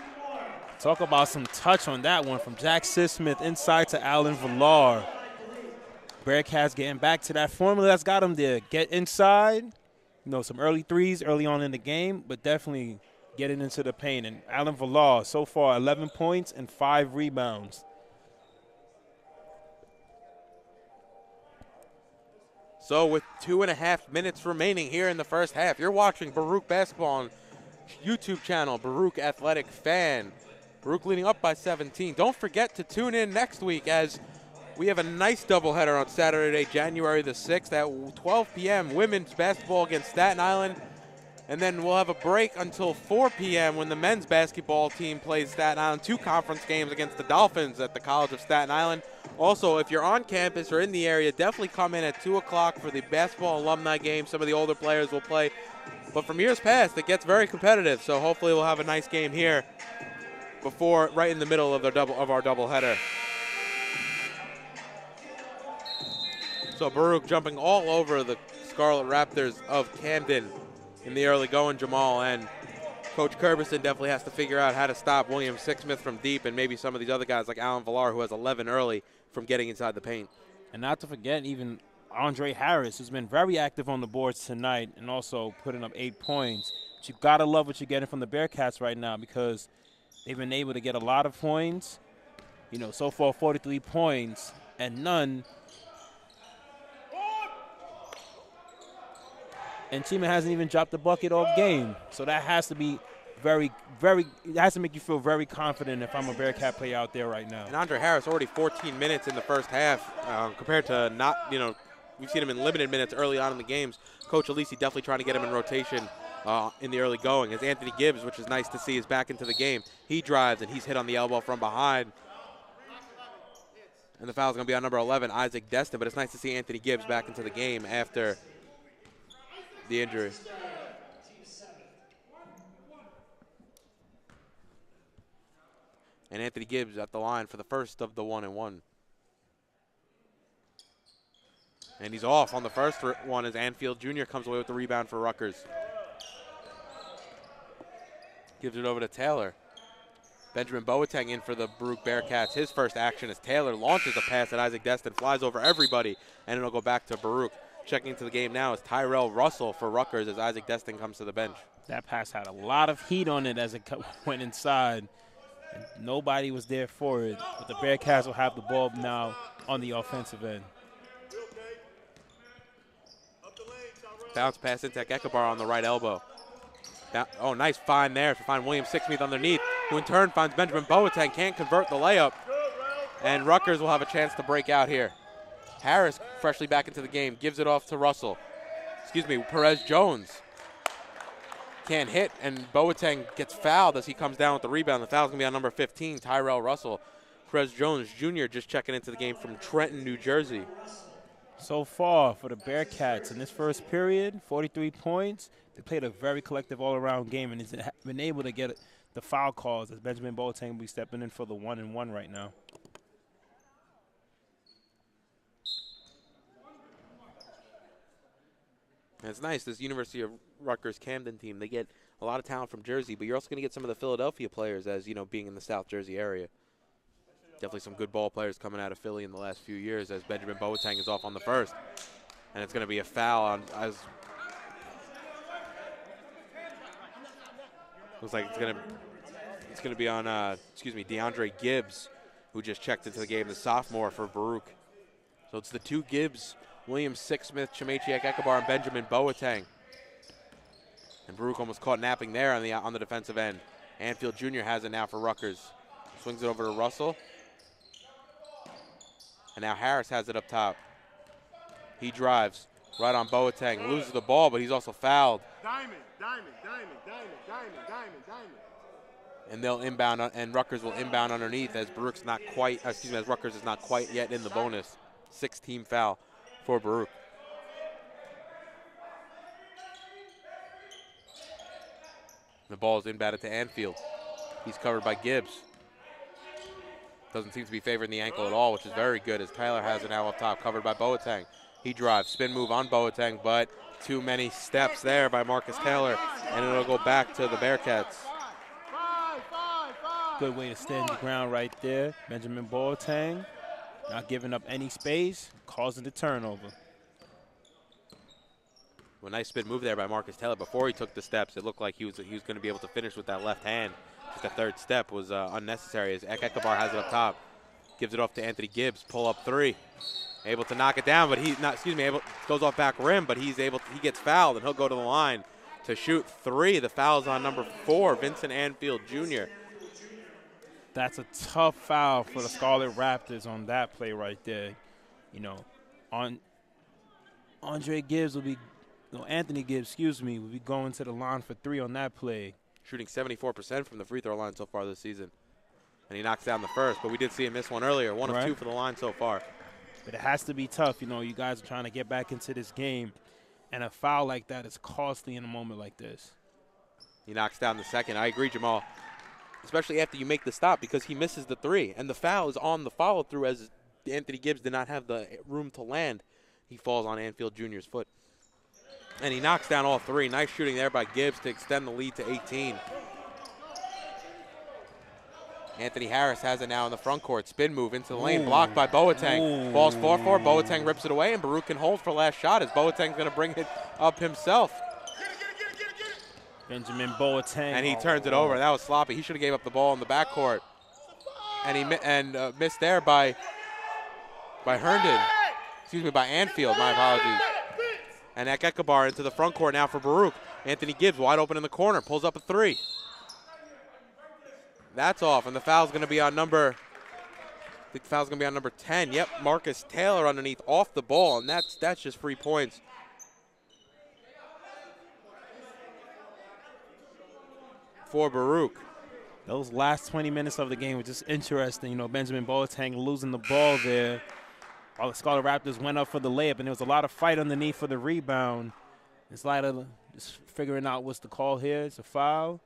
Talk about some touch on that one from Jack Sixsmith inside to Alan Villar. Bearcats getting back to that formula that's got them there. Get inside, some early threes early on in the game, but definitely getting into the paint. And Alan Villar, so far, 11 points and 5 rebounds. So with 2.5 minutes remaining here in the first half, you're watching Baruch Basketball on YouTube channel, Baruch Athletic Fan. Baruch leading up by 17. Don't forget to tune in next week as we have a nice doubleheader on Saturday, January the 6th at 12 p.m. Women's basketball against Staten Island. And then we'll have a break until 4 p.m. when the men's basketball team plays Staten Island. 2 conference games against the Dolphins at the College of Staten Island. Also, if you're on campus or in the area, definitely come in at 2 o'clock for the basketball alumni game. Some of the older players will play. But from years past, it gets very competitive. So hopefully we'll have a nice game here right in the middle of our doubleheader. So Baruch jumping all over the Scarlet Raptors of Camden in the early going, Jamal. And Coach Curbison definitely has to figure out how to stop William Sixsmith from deep and maybe some of these other guys like Alan Villar, who has 11 early, from getting inside the paint. And not to forget even Andre Harris, who's been very active on the boards tonight and also putting up 8 points. But you've got to love what you're getting from the Bearcats right now because they've been able to get a lot of points. So far 43 points and none. And Chima hasn't even dropped the bucket all game. So that has to be it has to make you feel very confident if I'm a Bearcat player out there right now. And Andre Harris already 14 minutes in the first half compared to not, we've seen him in limited minutes early on in the games. Coach Alisi definitely trying to get him in rotation in the early going. As Anthony Gibbs, which is nice to see, is back into the game. He drives and he's hit on the elbow from behind. And the foul's going to be on number 11, Isaac Destin. But it's nice to see Anthony Gibbs back into the game after the injury. And Anthony Gibbs at the line for the first of the 1-and-1. And he's off on the first one as Anfield Jr. comes away with the rebound for Rutgers. Gives it over to Taylor. Benjamin Boateng in for the Baruch Bearcats. His first action as Taylor launches a pass at Isaac Destin, flies over everybody, and it'll go back to Baruch. Checking into the game now is Tyrell Russell for Rutgers as Isaac Destin comes to the bench. That pass had a lot of heat on it as it went inside. And nobody was there for it. But the Bearcats will have the ball now on the offensive end. Bounce pass into Ekabar on the right elbow. Oh, nice find there to find William Sixsmith underneath, who in turn finds Benjamin Boateng, can't convert the layup. And Rutgers will have a chance to break out here. Harris, freshly back into the game, gives it off to Perez Jones. Can't hit, and Boateng gets fouled as he comes down with the rebound. The foul's going to be on number 15, Tyrell Russell. Perez Jones Jr. just checking into the game from Trenton, New Jersey. So far for the Bearcats in this first period, 43 points. They played a very collective all-around game and has been able to get the foul calls, as Benjamin Boateng will be stepping in for the 1-and-1 right now. And it's nice, this University of Rutgers-Camden team, they get a lot of talent from Jersey, but you're also going to get some of the Philadelphia players as, you know, being in the South Jersey area. Definitely some good ball players coming out of Philly in the last few years as Benjamin Boateng is off on the first. And it's going to be a foul on, as looks like it's going to be on, DeAndre Gibbs, who just checked into the game, the sophomore for Baruch. So it's the two Gibbs, Williams, Sixsmith, Chimechiak, Ekabar, and Benjamin Boateng. And Baruch almost caught napping there on the defensive end. Anfield Jr. has it now for Rutgers. Swings it over to Russell. And now Harris has it up top. He drives right on Boateng, loses the ball, but he's also fouled. Diamond. And they'll inbound, and Rutgers will inbound underneath as Baruch's not quite, as Rutgers is not quite yet in the bonus. 6-team foul for Baruch. The ball is inbounded to Anfield. He's covered by Gibbs. Doesn't seem to be favoring the ankle at all, which is very good as Tyler has it now up top, covered by Boateng. He drives, spin move on Boateng, but too many steps there by Marcus Taylor, and it'll go back to the Bearcats. Good way to stand your ground right there. Benjamin Boateng not giving up any space, causing the turnover. Well, nice spin move there by Marcus Taylor. Before he took the steps, it looked like he was going to be able to finish with that left hand. Just the third step was unnecessary as Ekabar has it up top. Gives it off to Anthony Gibbs. Pull up three. Able to knock it down, but goes off back rim, but he gets fouled, and he'll go to the line to shoot three. The foul's on number 4, Vincent Anfield Jr. That's a tough foul for the Scarlet Raptors on that play right there. You know, Anthony Gibbs will be going to the line for 3 on that play. Shooting 74% from the free throw line so far this season. And he knocks down the first, but we did see him miss one earlier. One of 2 for the line so far. But it has to be tough. You know, you guys are trying to get back into this game, and a foul like that is costly in a moment like this. He knocks down the second. I agree, Jamal. Especially after you make the stop because he misses the 3. And the foul is on the follow-through as Anthony Gibbs did not have the room to land. He falls on Anfield Jr.'s foot. And he knocks down all 3. Nice shooting there by Gibbs to extend the lead to 18. Anthony Harris has it now in the front court. Spin move into the lane, blocked by Boateng. Ball's 4-4. Boateng rips it away, and Baruch can hold for last shot as Boateng's going to bring it up himself. Benjamin Boateng. And he turns it over. That was sloppy. He should have gave up the ball in the backcourt. And he missed there by Herndon. Excuse me, by Anfield. My apologies. And Ekabar into the front court now for Baruch. Anthony Gibbs wide open in the corner. Pulls up a 3. That's off, and the foul's going to be on number 10. Yep, Marcus Taylor underneath off the ball, and that's just free points. For Baruch. Those last 20 minutes of the game were just interesting. You know, Benjamin Boateng losing the ball there while the Scarlet Raptors went up for the layup, and there was a lot of fight underneath for the rebound. It's like just figuring out what's the call here. It's a foul.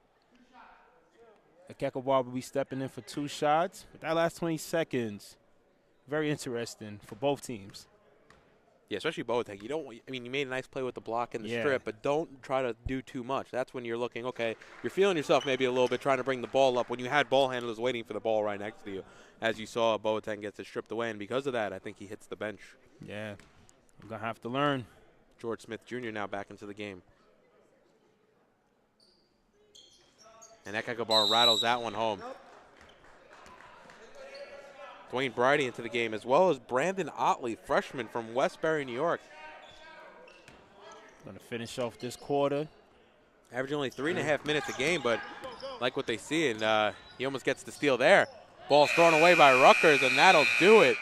Ekabar will be stepping in for 2 shots. But that last 20 seconds, very interesting for both teams. Yeah, especially Boateng. You made a nice play with the block and the strip, but don't try to do too much. That's when you're looking, okay, you're feeling yourself maybe a little bit trying to bring the ball up when you had ball handlers waiting for the ball right next to you. As you saw, Boateng gets it stripped away, and because of that, I think he hits the bench. Yeah, I'm going to have to learn. George Smith Jr. now back into the game. And Ekabar rattles that one home. Dwayne Bridie into the game, as well as Brandon Otley, freshman from Westbury, New York. Going to finish off this quarter. Averaging only 3.5 minutes a game, but like what they see, and he almost gets the steal there. Ball's thrown away by Rutgers, and that'll do it.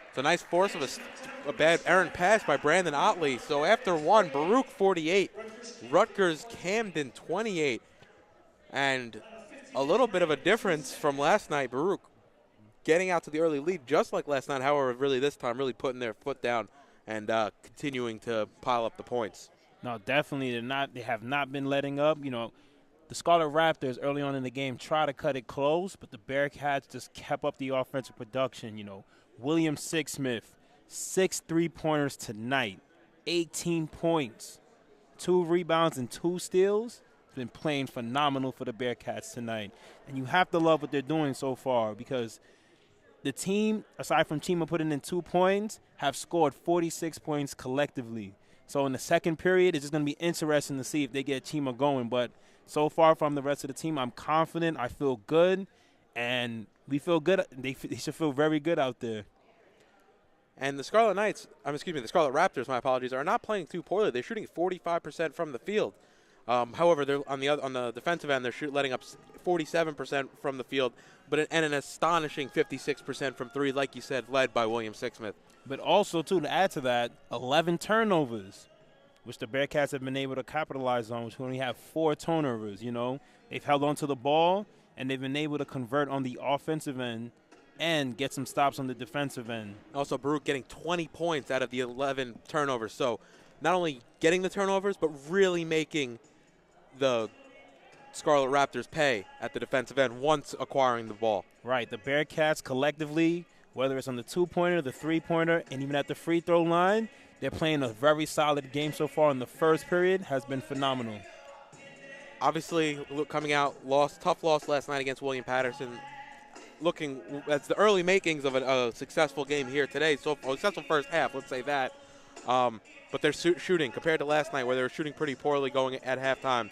It's a nice force of a bad errant pass by Brandon Otley. So after one, Baruch 48, Rutgers-Camden 28. And a little bit of a difference from last night. Baruch getting out to the early lead just like last night. However, really this time really putting their foot down and continuing to pile up the points. No, definitely they have not been letting up. You know, the Scarlet Raptors early on in the game tried to cut it close, but the Bearcats just kept up the offensive production. William Sixsmith, 6 3-pointers tonight, 18 points, 2 rebounds and 2 steals. He's been playing phenomenal for the Bearcats tonight. And you have to love what they're doing so far because the team, aside from Chima putting in 2 points, have scored 46 points collectively. So in the second period, it's just going to be interesting to see if they get Chima going. But so far from the rest of the team, I'm confident. I feel good. And we feel good. They should feel very good out there. And the Scarlet Raptors, my apologies, are not playing too poorly. They're shooting 45% from the field. However, they're on the defensive end, they're letting up 47% from the field, and an astonishing 56% from three, like you said, led by William Sixsmith. But also, too, to add to that, 11 turnovers, which the Bearcats have been able to capitalize on, which we only have 4 turnovers. They've held on to the ball, and they've been able to convert on the offensive end and get some stops on the defensive end. Also, Baruch getting 20 points out of the 11 turnovers. So not only getting the turnovers, but really making the Scarlet Raptors pay at the defensive end once acquiring the ball. Right. The Bearcats collectively, whether it's on the 2-pointer, the 3-pointer, and even at the free throw line, they're playing a very solid game so far in the first period. Has been phenomenal. Obviously, coming out, tough loss last night against William Patterson. Looking at the early makings of a successful game here today. So successful first half, let's say that. But they're shooting compared to last night, where they were shooting pretty poorly going at halftime.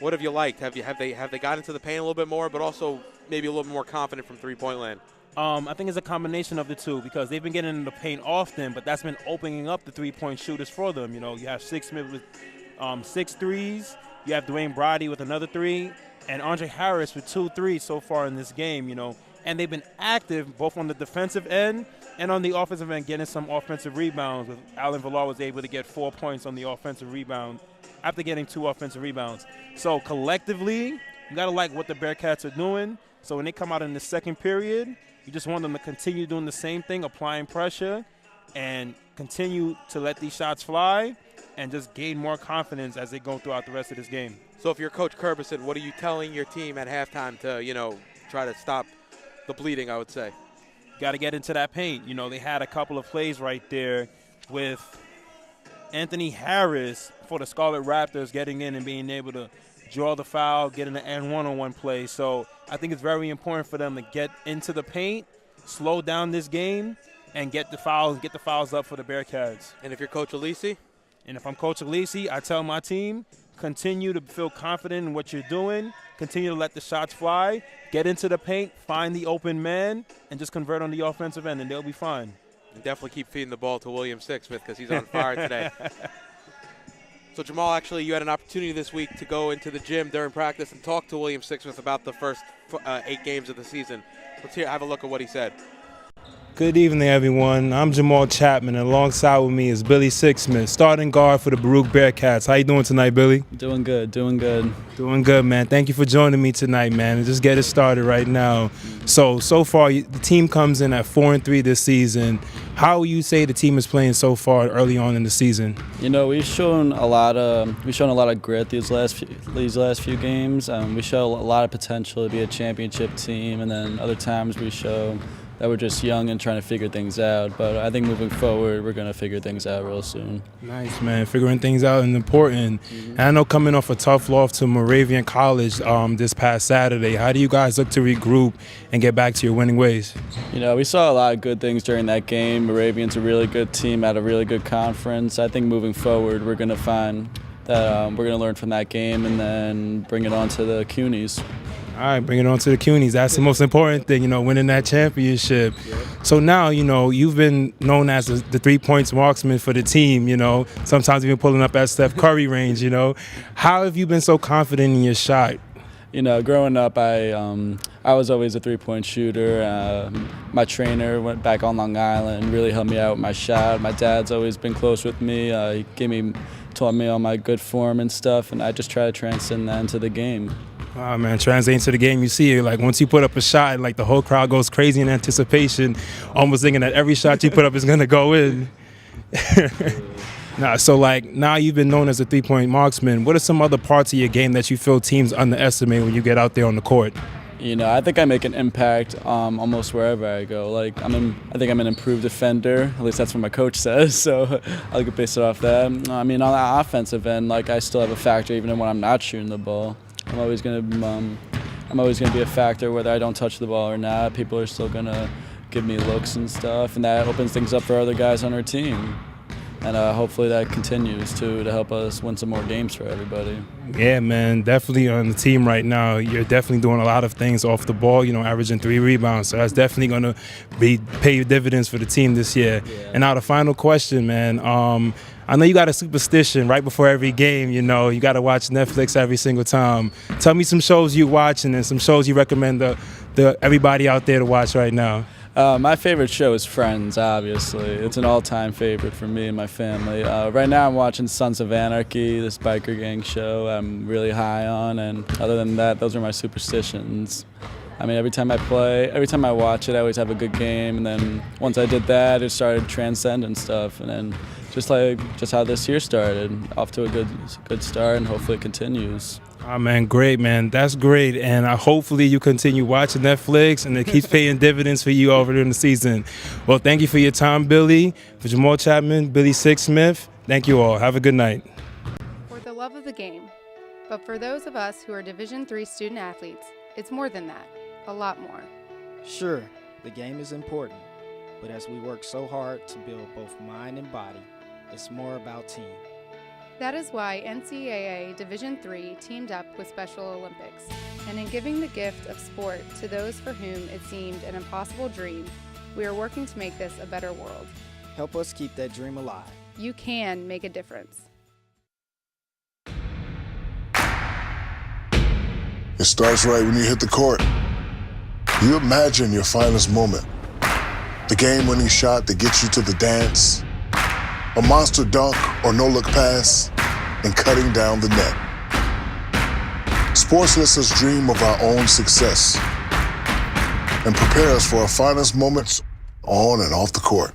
What have you liked? Have they got into the paint a little bit more, but also maybe a little bit more confident from three-point land? I think it's a combination of the two because they've been getting in the paint often, but that's been opening up the three-point shooters for them. You have Sixsmith with 6 threes. You have Dwayne Brody with another 3, and Andre Harris with 2 threes so far in this game. And they've been active both on the defensive end and on the offensive end, getting some offensive rebounds. With Allen Villar was able to get 4 points on the offensive rebound after getting 2 offensive rebounds. So collectively, you got to like what the Bearcats are doing. So when they come out in the second period, you just want them to continue doing the same thing, applying pressure, and continue to let these shots fly and just gain more confidence as they go throughout the rest of this game. So if you're Coach Curbison, what are you telling your team at halftime to, try to stop the bleeding, I would say? Got to get into that paint. They had a couple of plays right there with Anthony Harris for the Scarlet Raptors getting in and being able to draw the foul, get in the and one-on-one play. So I think it's very important for them to get into the paint, slow down this game, and get the fouls up for the Bearcats. And if you're Coach Alisi? And if I'm Coach Alisi, I tell my team, continue to feel confident in what you're doing, continue to let the shots fly, get into the paint, find the open man, and just convert on the offensive end, and they'll be fine. And definitely keep feeding the ball to William Sixsmith because he's on fire today. So, Jamal, actually, you had an opportunity this week to go into the gym during practice and talk to William Sixsmith about the first 8 games of the season. Let's have a look at what he said. Good evening, everyone. I'm Jamal Chapman, and alongside with me is Billy Sixsmith, starting guard for the Baruch Bearcats. How you doing tonight, Billy? Doing good. Doing good, man. Thank you for joining me tonight, man. And just get it started right now. So far, the team comes in at 4-3 this season. How would you say the team is playing so far early on in the season? We've shown a lot of grit these last few games. We show a lot of potential to be a championship team, and then other times we show that we're just young and trying to figure things out. But I think moving forward, we're going to figure things out real soon. Nice, man. Figuring things out is important. Mm-hmm. And I know coming off a tough loss to Moravian College this past Saturday, how do you guys look to regroup and get back to your winning ways? We saw a lot of good things during that game. Moravian's a really good team at a really good conference. I think moving forward, we're going to find that we're going to learn from that game and then bring it on to the CUNYs. All right, bring it on to the CUNYs. That's the most important thing, winning that championship. So now, you've been known as the 3-point marksman for the team, sometimes even pulling up at Steph Curry range, How have you been so confident in your shot? Growing up, I was always a 3-point shooter. My trainer went back on Long Island, really helped me out with my shot. My dad's always been close with me. He taught me all my good form and stuff, and I just try to transcend that into the game. Oh, man, translating to the game, you see it. Like, once you put up a shot, the whole crowd goes crazy in anticipation, almost thinking that every shot you put up is going to go in. Nah, so like now you've been known as a three-point marksman. What are some other parts of your game that you feel teams underestimate when you get out there on the court? You know, I think I make an impact almost wherever I go. Like, I think I'm an improved defender. At least that's what my coach says. So I'll base it off that. I mean, on the offensive end, like I still have a factor even when I'm not shooting the ball. I'm always gonna be a factor whether I don't touch the ball or not. People are still gonna give me looks and stuff, and that opens things up for other guys on our team. And hopefully that continues to help us win some more games for everybody. Yeah, man, definitely on the team right now. You're definitely doing a lot of things off the ball, averaging 3 rebounds. So that's definitely going to pay dividends for the team this year. Yeah. And now the final question, man. I know you got a superstition right before every game, you got to watch Netflix every single time. Tell me some shows you watching and some shows you recommend everybody out there to watch right now. My favorite show is Friends, obviously. It's an all-time favorite for me and my family. Right now I'm watching Sons of Anarchy, this biker gang show I'm really high on, and other than that, those are my superstitions. I mean, every time I watch it, I always have a good game, and then once I did that, it started transcending stuff, and then just how this year started, off to a good start, and hopefully it continues. Oh, man, great, man. That's great. And hopefully you continue watching Netflix and it keeps paying dividends for you over during the season. Well, thank you for your time, Billy. For Jamal Chapman, Billy Sixsmith, thank you all. Have a good night. For the love of the game. But for those of us who are Division III student athletes, it's more than that. A lot more. Sure, the game is important. But as we work so hard to build both mind and body, it's more about team. That is why NCAA Division III teamed up with Special Olympics, and in giving the gift of sport to those for whom it seemed an impossible dream, we are working to make this a better world. Help us keep that dream alive. You can make a difference. It starts right when you hit the court. You imagine your finest moment. The game-winning shot that gets you to the dance. A monster dunk or no-look pass, and cutting down the net. Sports lets us dream of our own success and prepare us for our finest moments on and off the court.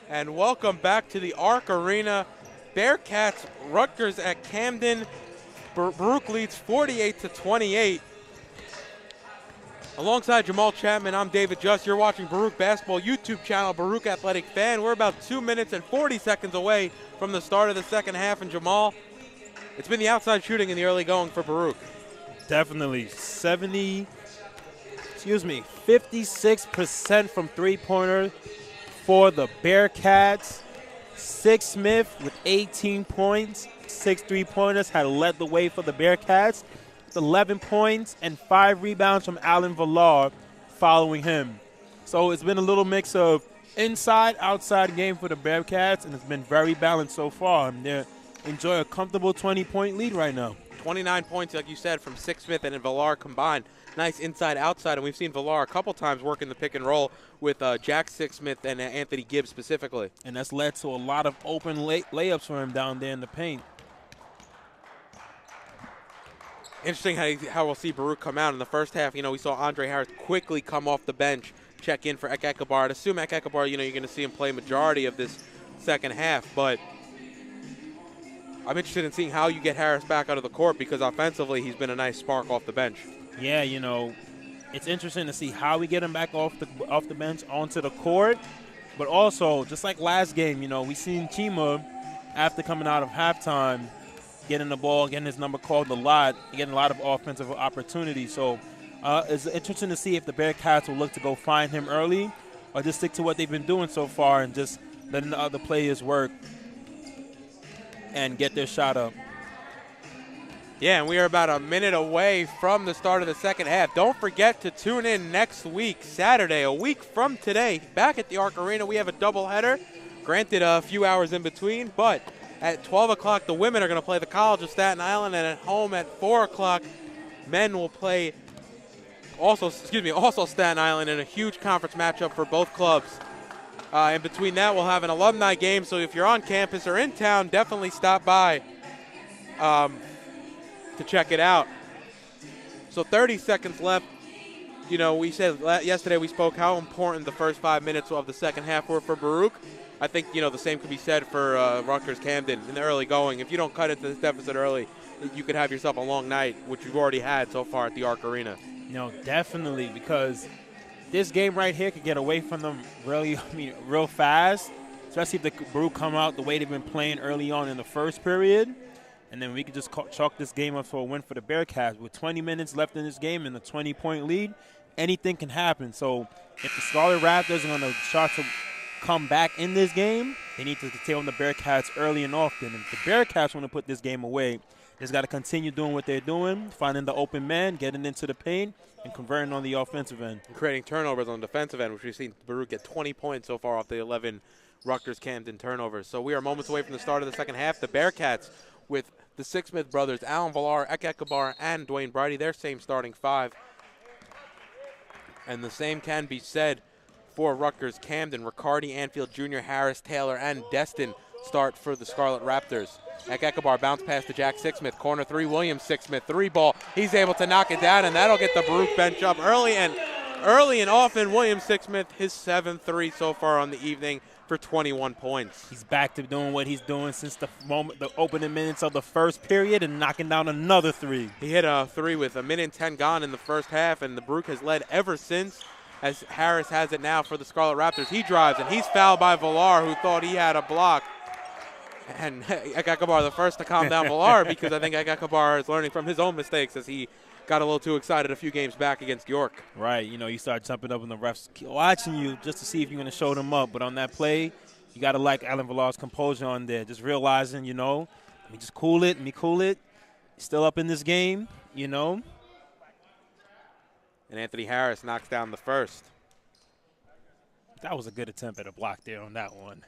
And welcome back to the Arc Arena. Bearcats, Rutgers at Camden. Baruch leads 48-28. Alongside Jamal Chapman, I'm David Just. You're watching Baruch Basketball YouTube channel, Baruch Athletic Fan. We're about 2 minutes and 40 seconds away from the start of the second half. And Jamal, it's been the outside shooting in the early going for Baruch. Definitely 56% from three-pointer for the Bearcats. Six Smith with 18 points, 6 3-pointers had led the way for the Bearcats. 11 points and 5 rebounds from Alan Villar following him. So it's been a little mix of inside, outside game for the Bearcats, and it's been very balanced so far. And they enjoy a comfortable 20-point lead right now. 29 points, like you said, from Six Smith and Villar combined. Nice inside-outside, and we've seen Villar a couple times working the pick and roll with Jack Six-Smith and Anthony Gibbs specifically. And that's led to a lot of open layups for him down there in the paint. Interesting how we'll see Baruch come out in the first half. You know, we saw Andre Harris quickly come off the bench, check in for Ek Ekabar. I'd assume Ek Ekabar, you're going to see him play majority of this second half, but I'm interested in seeing how you get Harris back out of the court because offensively he's been a nice spark off the bench. Yeah, you know, it's interesting to see how we get him back off the bench onto the court. But also, just like last game, you know, we seen Chima, after coming out of halftime, getting the ball, getting his number called a lot, getting a lot of offensive opportunities. So it's interesting to see if the Bearcats will look to go find him early or just stick to what they've been doing so far and just letting the other players work and get their shot up. Yeah, and we are about a minute away from the start of the second half. Don't forget to tune in next week, Saturday, a week from today, back at the Arc Arena. We have a doubleheader, granted a few hours in between, but at 12 o'clock, the women are going to play the College of Staten Island, and at home at 4 o'clock, men will play also Staten Island in a huge conference matchup for both clubs. In between that, we'll have an alumni game, so if you're on campus or in town, definitely stop by to check it out. So 30 seconds left. You know, we said yesterday we spoke how important the first 5 minutes of the second half were for Baruch. I think, you know, the same could be said for Rutgers-Camden in the early going. If you don't cut into this deficit early, you could have yourself a long night, which you've already had so far at the Arc Arena. No, definitely, because this game right here could get away from them real fast, especially if the Baruch come out the way they've been playing early on in the first period. And then we could just chalk this game up for a win for the Bearcats. With 20 minutes left in this game and a 20-point lead, anything can happen. So if the Scarlet Raptors are going to try to come back in this game, they need to take on the Bearcats early and often. And if the Bearcats want to put this game away, they just got to continue doing what they're doing, finding the open man, getting into the paint, and converting on the offensive end. And creating turnovers on the defensive end, which we've seen Baruch get 20 points so far off the 11 Rutgers-Camden turnovers. So we are moments away from the start of the second half. The Bearcats with the Six-Smith brothers, Alan Villar, Ek Ekabar, and Dwayne Brighty, their same starting five. And the same can be said for Rutgers-Camden. Riccardi, Anfield Jr., Harris, Taylor, and Destin start for the Scarlet Raptors. Ek Ekabar bounce pass to Jack Six-Smith. Corner three, William Six-Smith, three ball. He's able to knock it down, and that'll get the Baruch bench up early and often. William Six-Smith, his 7th so far on the evening for 21 points. He's back to doing what he's doing since the opening minutes of the first period and knocking down another 3. He hit a 3 with a minute and 10 gone in the first half, and the Baruch has led ever since, as Harris has it now for the Scarlet Raptors. He drives, and he's fouled by Villar, who thought he had a block. And Ek Ekabar the first to calm down Villar, because I think Ek Ekabar is learning from his own mistakes as he got a little too excited a few games back against York. Right, you know, you start jumping up and the refs watching you just to see if you're going to show them up. But on that play, you got to like Alan Villar's composure on there, just realizing, you know, let me just cool it. Still up in this game, you know. And Anthony Harris knocks down the first. That was a good attempt at a block there on that one.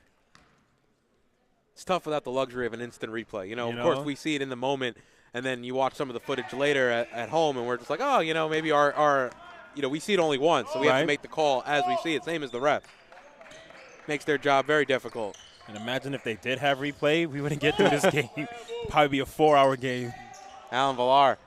It's tough without the luxury of an instant replay. You know, of course, we see it in the moment, and then you watch some of the footage later at home, and we're just like, oh, you know, maybe our you know, we see it only once, so we have to make the call as we see it, same as the ref. Makes their job very difficult. And imagine if they did have replay, we wouldn't get through this game. Probably be a 4-hour game. Alan Villar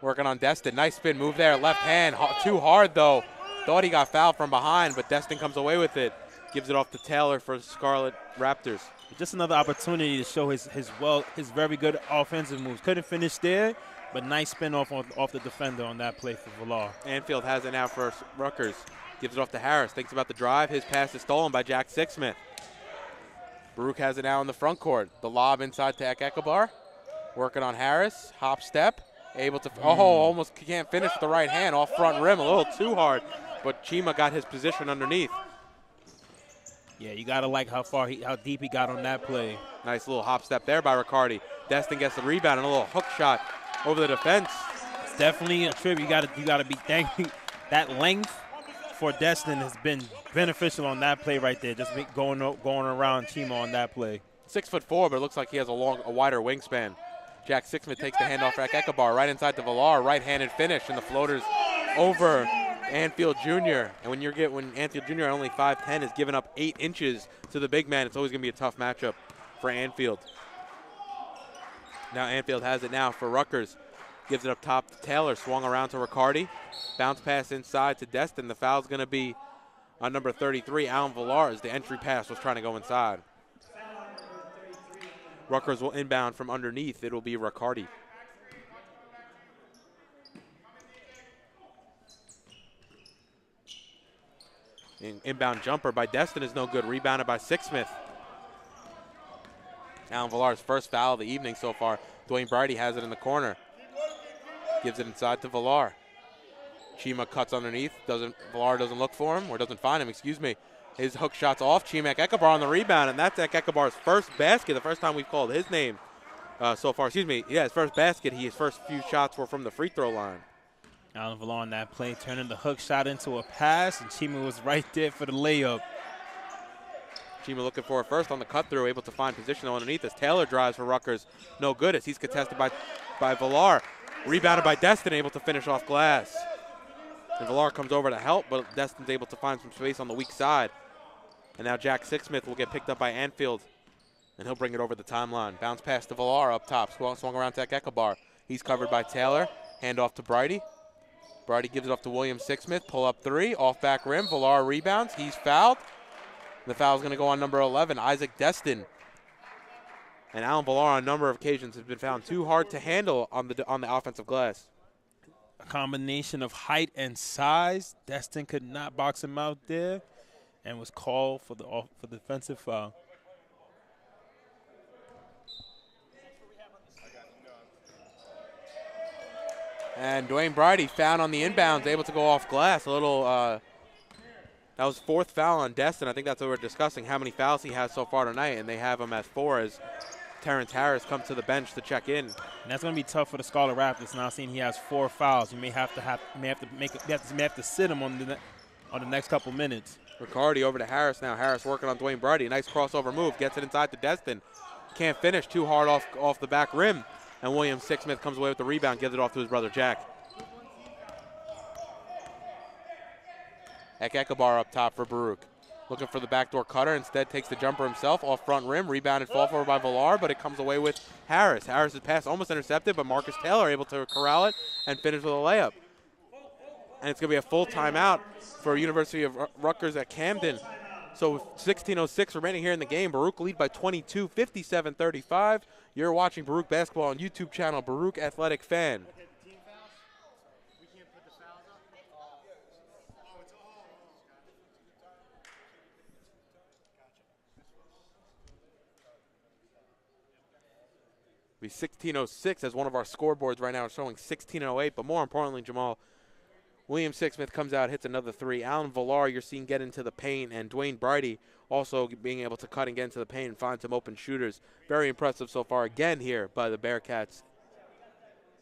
working on Destin. Nice spin move there, left hand. Too hard, though. Thought he got fouled from behind, but Destin comes away with it. gives it off to Taylor for Scarlet Raptors. Just another opportunity to show his very good offensive moves. Couldn't finish there, but nice spin off the defender on that play for Villar. Anfield has it now for Rutgers. Gives it off to Harris. Thinks about the drive. His pass is stolen by Jack Sixsmith. Baruch has it now in the front court. The lob inside to Ekabar. Working on Harris. Hop step. Able to, almost can't finish with the right hand. Off front rim. A little too hard. But Chima got his position underneath. Yeah, you gotta like how deep he got on that play. Nice little hop step there by Riccardi. Destin gets the rebound and a little hook shot over the defense. It's definitely a trip. You gotta be thankful. That length for Destin has been beneficial on that play right there. Just going around Chima on that play. 6'4", but it looks like he has a wider wingspan. Jack Sixsmith takes the handoff for Ekabar right inside the Villar, right-handed finish, and the floater's over Anfield Jr. And when Anfield Jr. at only 5'10" is giving up 8 inches to the big man, it's always going to be a tough matchup for Anfield. Now Anfield has it now for Rutgers. Gives it up top to Taylor, swung around to Riccardi. Bounce pass inside to Destin. The foul's going to be on number 33, Alan Villar, as the entry pass was trying to go inside. Rutgers will inbound from underneath. It'll be Riccardi. Inbound jumper by Destin is no good. Rebounded by Sixsmith. Alan Villar's first foul of the evening so far. Dwayne Brady has it in the corner. Gives it inside to Villar. Chima cuts underneath. Villar doesn't look for him, or doesn't find him, excuse me. His hook shot's off. Chimek Ekabar on the rebound, and that's Ekabar's first basket, the first time we've called his name so far. Excuse me. Yeah, his first basket. His first few shots were from the free throw line. Alan Villar on that play, turning the hook shot into a pass, and Chima was right there for the layup. Chima looking for it first on the cut through, able to find position underneath as Taylor drives for Rutgers. No good as he's contested by Villar. Rebounded by Destin, able to finish off glass. And Villar comes over to help, but Destin's able to find some space on the weak side. And now Jack Sixsmith will get picked up by Anfield, and he'll bring it over the timeline. Bounce pass to Villar up top, swung around to Ekabar. He's covered by Taylor. Hand off to Brady. Brady gives it off to William Sixsmith. Pull up three, off back rim. Villar rebounds. He's fouled. The foul's going to go on number 11, Isaac Destin. And Alan Villar on a number of occasions has been found too hard to handle on the offensive glass. A combination of height and size. Destin could not box him out there and was called for the defensive foul. And Dwayne Brady found on the inbounds, able to go off glass. A little, that was fourth foul on Destin. I think that's what we're discussing, how many fouls he has so far tonight, and they have him at 4 as Terrence Harris comes to the bench to check in. And that's going to be tough for the Scarlet Raptors now, seeing he has 4 fouls. You may have to sit him on the next couple minutes. Riccardi over to Harris now. Harris working on Dwayne Brady. Nice crossover move. Gets it inside to Destin. Can't finish. Too hard off the back rim. And William Sixsmith comes away with the rebound. Gives it off to his brother Jack. Ekabar up top for Baruch. Looking for the backdoor cutter. Instead takes the jumper himself. Off front rim. Rebounded fall forward by Villar, but it comes away with Harris. Harris's pass almost intercepted, but Marcus Taylor able to corral it and finish with a layup. And it's going to be a full timeout for University of Rutgers at Camden. So with 16:06 remaining here in the game, Baruch lead by 22, 57-35. You're watching Baruch basketball on YouTube channel, Baruch Athletic Fan. Be 16:06 as one of our scoreboards right now is showing 16:08. But more importantly, Jamal, William Sixsmith comes out, hits another 3. Alan Villar, you're seeing get into the paint, and Dwayne Brady also being able to cut and get into the paint and find some open shooters. Very impressive so far again here by the Bearcats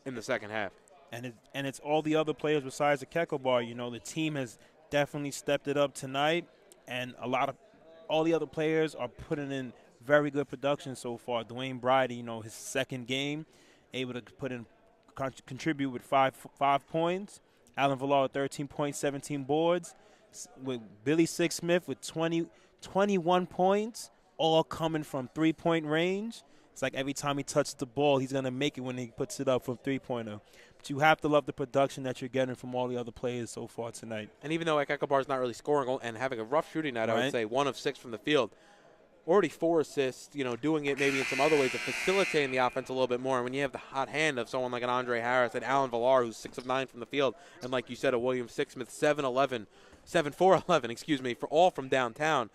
in the second half. And it's all the other players besides the Ekabar. You know, the team has definitely stepped it up tonight, and all the other players are putting in very good production so far. Dwayne Brady, you know, his second game, able to contribute with 5 points. Alan Villar, 13 points, 17 boards. With Billy Sixsmith with 21 points, all coming from 3-point range. It's like every time he touches the ball, he's going to make it when he puts it up from three-pointer. But you have to love the production that you're getting from all the other players so far tonight. And even though Ekekabar's not really scoring and having a rough shooting night, I would say 1 of 6 from the field. Already 4 assists, doing it maybe in some other ways of facilitating the offense a little bit more. And when you have the hot hand of someone like an Andre Harris and Alan Villar, who's 6 of 9 from the field, and like you said, a William Sixsmith, 7-4-11, for all from downtown,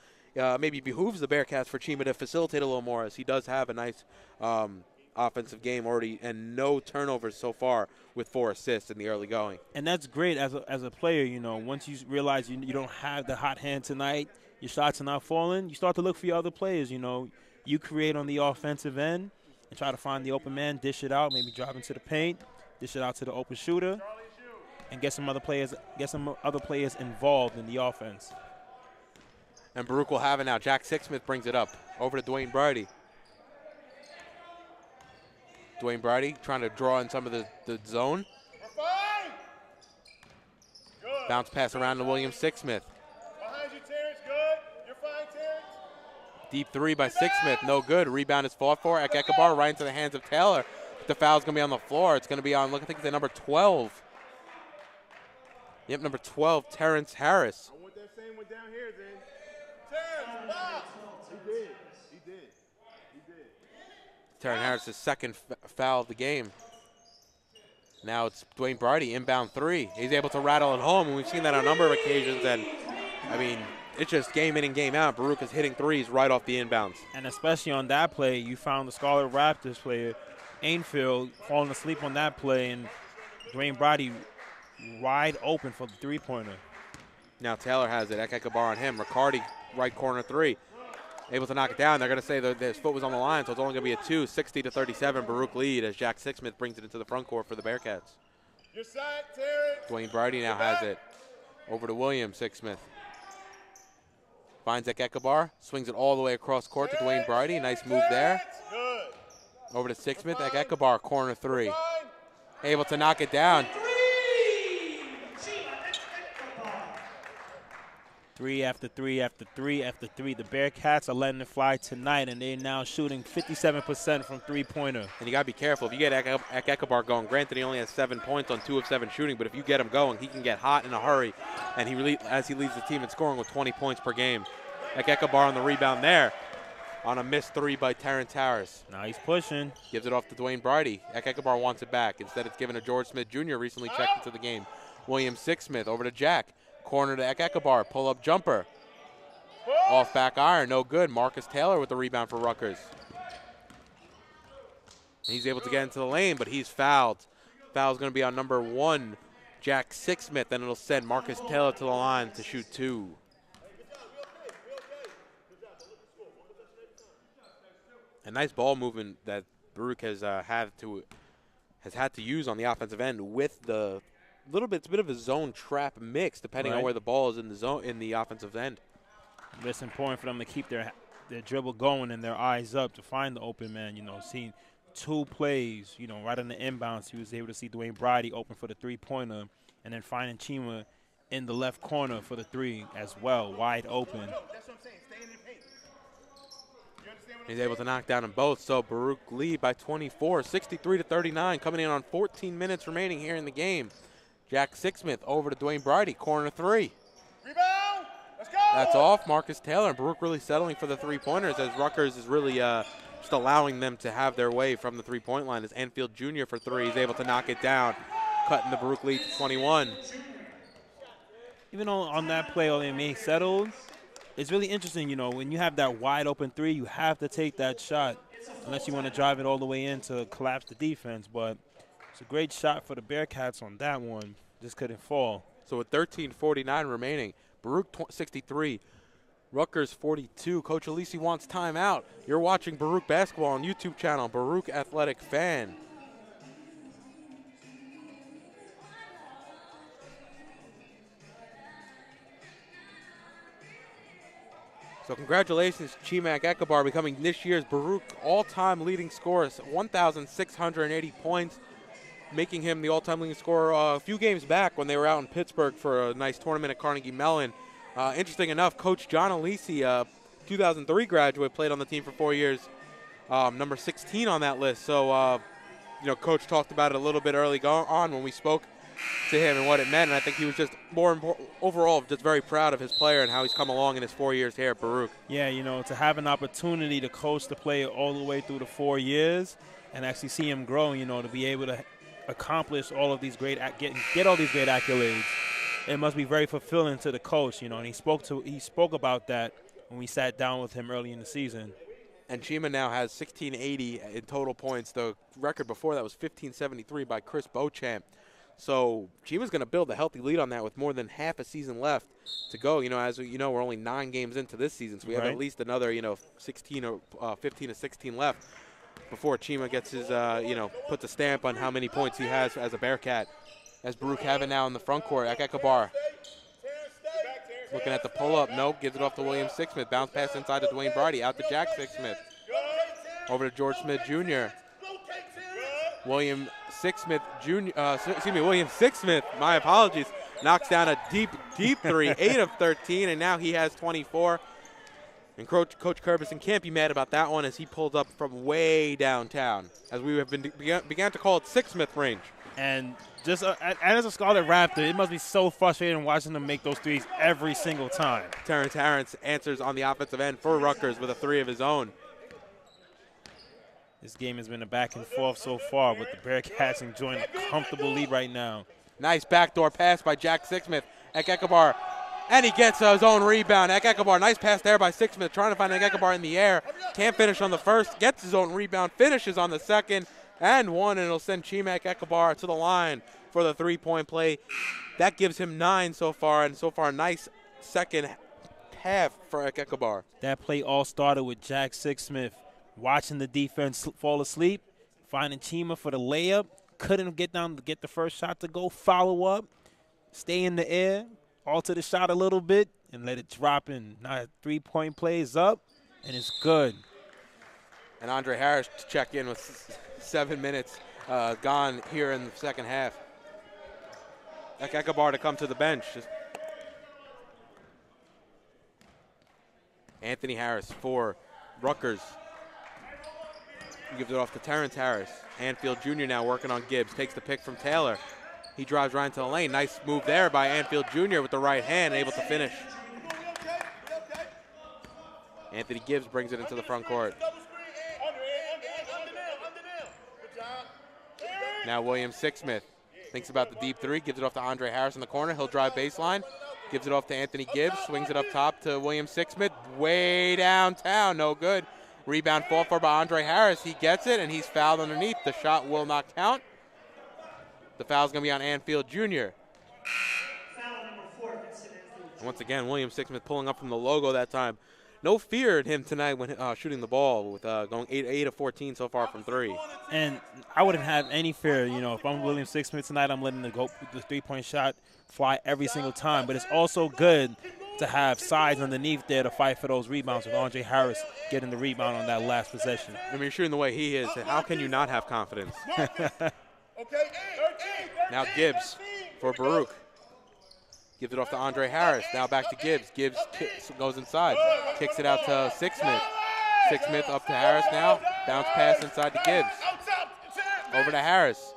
maybe behooves the Bearcats for Chima to facilitate a little more, as he does have a nice offensive game already and no turnovers so far with 4 assists in the early going. And that's great as a player, once you realize you don't have the hot hand tonight, your shots are not falling, you start to look for your other players, You create on the offensive end and try to find the open man, dish it out, maybe drive into the paint, dish it out to the open shooter, and get some other players involved in the offense. And Baruch will have it now. Jack Sixsmith brings it up over to Dwayne Brady. Dwayne Brady trying to draw in some of the zone. Bounce pass around to William Sixsmith. Behind you, Terrence. Good. You're fine, Terrence. Deep 3 by Sixsmith. No good. Rebound is fought for. Ekekabar right into the hands of Taylor. The foul's going to be on the floor. It's going to be on, I think it's at number 12. Yep, number 12, Terrence Harris. I want that same one down here, then. Terrence, stop. He did. Terrence Harris' second foul of the game. Now it's Dwayne Brady, inbound 3. He's able to rattle it home, and we've seen that on a number of occasions. And, it's just game in and game out. Baruch is hitting threes right off the inbounds. And especially on that play, you found the Scarlet Raptors player, Ainfield, falling asleep on that play, and Dwayne Brady wide open for the three-pointer. Now Taylor has it. Ekekabar on him. Riccardi, right corner 3. Able to knock it down. They're going to say that his foot was on the line, so it's only going to be a 2. 60-37, Baruch lead as Jack Sixsmith brings it into the front court for the Bearcats. Your side, Terrence. Dwayne Brady now has it. Over to William Sixsmith. Finds Ekekabar. Swings it all the way across court to Dwayne Brady. Nice move there. Good. Over to Sixsmith. Ekekabar, corner 3. Able to knock it down. 3 after 3 after 3 after 3. The Bearcats are letting it fly tonight, and they're now shooting 57% from three-pointer. And you got to be careful. If you get Ekekabar going, granted he only has 7 points on 2 of 7 shooting, but if you get him going, he can get hot in a hurry, and as he leads the team in scoring with 20 points per game. Ekekabar on the rebound there on a missed 3 by Terrence Harris. Now he's pushing. Gives it off to Dwayne Brady. Ekekabar wants it back. Instead, it's given to George Smith Jr., recently checked into the game. William Sixsmith over to Jack. Corner to Ekekabar, pull-up jumper. Off back iron, no good. Marcus Taylor with the rebound for Rutgers. He's able to get into the lane, but he's fouled. Foul's going to be on number 1, Jack Sixsmith, and it'll send Marcus Taylor to the line to shoot 2. A nice ball movement that Baruch has had to use on the offensive end with the it's a bit of a zone trap mix depending on where the ball is in the zone in the offensive end. It's important for them to keep their dribble going and their eyes up to find the open man. Seeing 2 plays, right on the inbounds, he was able to see Dwayne Brady open for the three-pointer, and then finding Chima in the left corner for the 3 as well, wide open. That's what I'm saying. Stay in the paint. You understand what He's able to knock down them both, so Baruch lead by 24, 63-39, coming in on 14 minutes remaining here in the game. Jack Sixsmith over to Dwayne Brady, corner 3. Rebound. Let's go. That's off. Marcus Taylor and Baruch really settling for the three-pointers as Rutgers is really just allowing them to have their way from the three-point line. As Anfield Jr. for 3 is able to knock it down, cutting the Baruch lead to 21. Even on that play, they settled. It's really interesting, when you have that wide open 3, you have to take that shot unless you want to drive it all the way in to collapse the defense. But it's a great shot for the Bearcats on that one. Just couldn't fall. So with 13:49 remaining, Baruch 63, Rutgers 42. Coach Alisi wants timeout. You're watching Baruch basketball on YouTube channel, Baruch Athletic Fan. So congratulations, Chima Ekekabar, becoming this year's Baruch all-time leading scorer, 1,680 points, making him the all-time leading scorer a few games back when they were out in Pittsburgh for a nice tournament at Carnegie Mellon. Interesting enough, Coach John Alisi, 2003 graduate, played on the team for 4 years, number 16 on that list. So, you know, Coach talked about it a little bit early on when we spoke to him and what it meant. And I think he was just overall just very proud of his player and how he's come along in his 4 years here at Baruch. Yeah, you know, to have an opportunity to coach the player all the way through the 4 years and actually see him grow, you know, to be able to accomplish all of these great get all these great accolades, it must be very fulfilling to the coach, you know. And he spoke about that when we sat down with him early in the season. And Chima now has 1680 in total points. The record before that was 1573 by Chris Beauchamp. So Chima's going to build a healthy lead on that with more than half a season left to go. You know, as you know, we're only 9 games into this season, so we have at least another, you know, 16 or 15 to 16 left before Chima gets his, you know, puts a stamp on how many points he has as a Bearcat. As Baruch have it now in the front court, Ekekabar looking at the pull-up. Nope, gives it off to William Sixsmith. Bounce pass inside to Dwayne Brady. Out to Jack Sixsmith. Over to George Smith Jr. William Sixsmith, my apologies, knocks down a deep, deep three, 8 of 13, and now he has 24. And Coach Curbison can't be mad about that one as he pulls up from way downtown, as we have began to call it Sixsmith range. And just as a Scarlet Raptor, it must be so frustrating watching them make those threes every single time. Terrence Harris answers on the offensive end for Rutgers with a 3 of his own. This game has been a back and forth so far, but the Bearcats enjoying a comfortable lead right now. Nice backdoor pass by Jack Sixsmith. Ekekabar, and he gets his own rebound. Ekekabar, nice pass there by Sixsmith, trying to find Ekekabar in the air. Can't finish on the first, gets his own rebound, finishes on the second, and one, and it'll send Chima Ekekabar to the line for the 3-point play. That gives him 9 so far, and so far a nice second half for Ekekabar. That play all started with Jack Sixsmith watching the defense fall asleep, finding Chima for the layup, couldn't get down to get the first shot to go, follow up, stay in the air, alter the shot a little bit, and let it drop in. Now 3-point play is up, and it's good. And Andre Harris to check in with 7 minutes gone here in the second half. Ekekabar to come to the bench. Anthony Harris for Rutgers. He gives it off to Terrence Harris. Anfield Jr. now working on Gibbs. Takes the pick from Taylor. He drives right into the lane. Nice move there by Anfield Jr. with the right hand, able to finish. Anthony Gibbs brings it into the front court. Now William Sixsmith thinks about the deep 3, gives it off to Andre Harris in the corner. He'll drive baseline, gives it off to Anthony Gibbs, swings it up top to William Sixsmith, way downtown, no good. Rebound fall for by Andre Harris. He gets it, and he's fouled underneath. The shot will not count. The foul's going to be on Anfield Jr. Once again, William Sixsmith pulling up from the logo that time. No fear in him tonight when shooting the ball with going 8 of 14 so far from 3. And I wouldn't have any fear, you know, if I'm William Sixsmith tonight, I'm letting the 3-point shot fly every single time. But it's also good to have size underneath there to fight for those rebounds with Andre Harris getting the rebound on that last possession. I mean, you're shooting the way he is. How can you not have confidence? Now Gibbs for Baruch. Gives it off to Andre Harris. Now back to Gibbs. Gibbs goes inside. Kicks it out to Sixsmith. Sixsmith up to Harris now. Bounce pass inside to Gibbs. Over to Harris.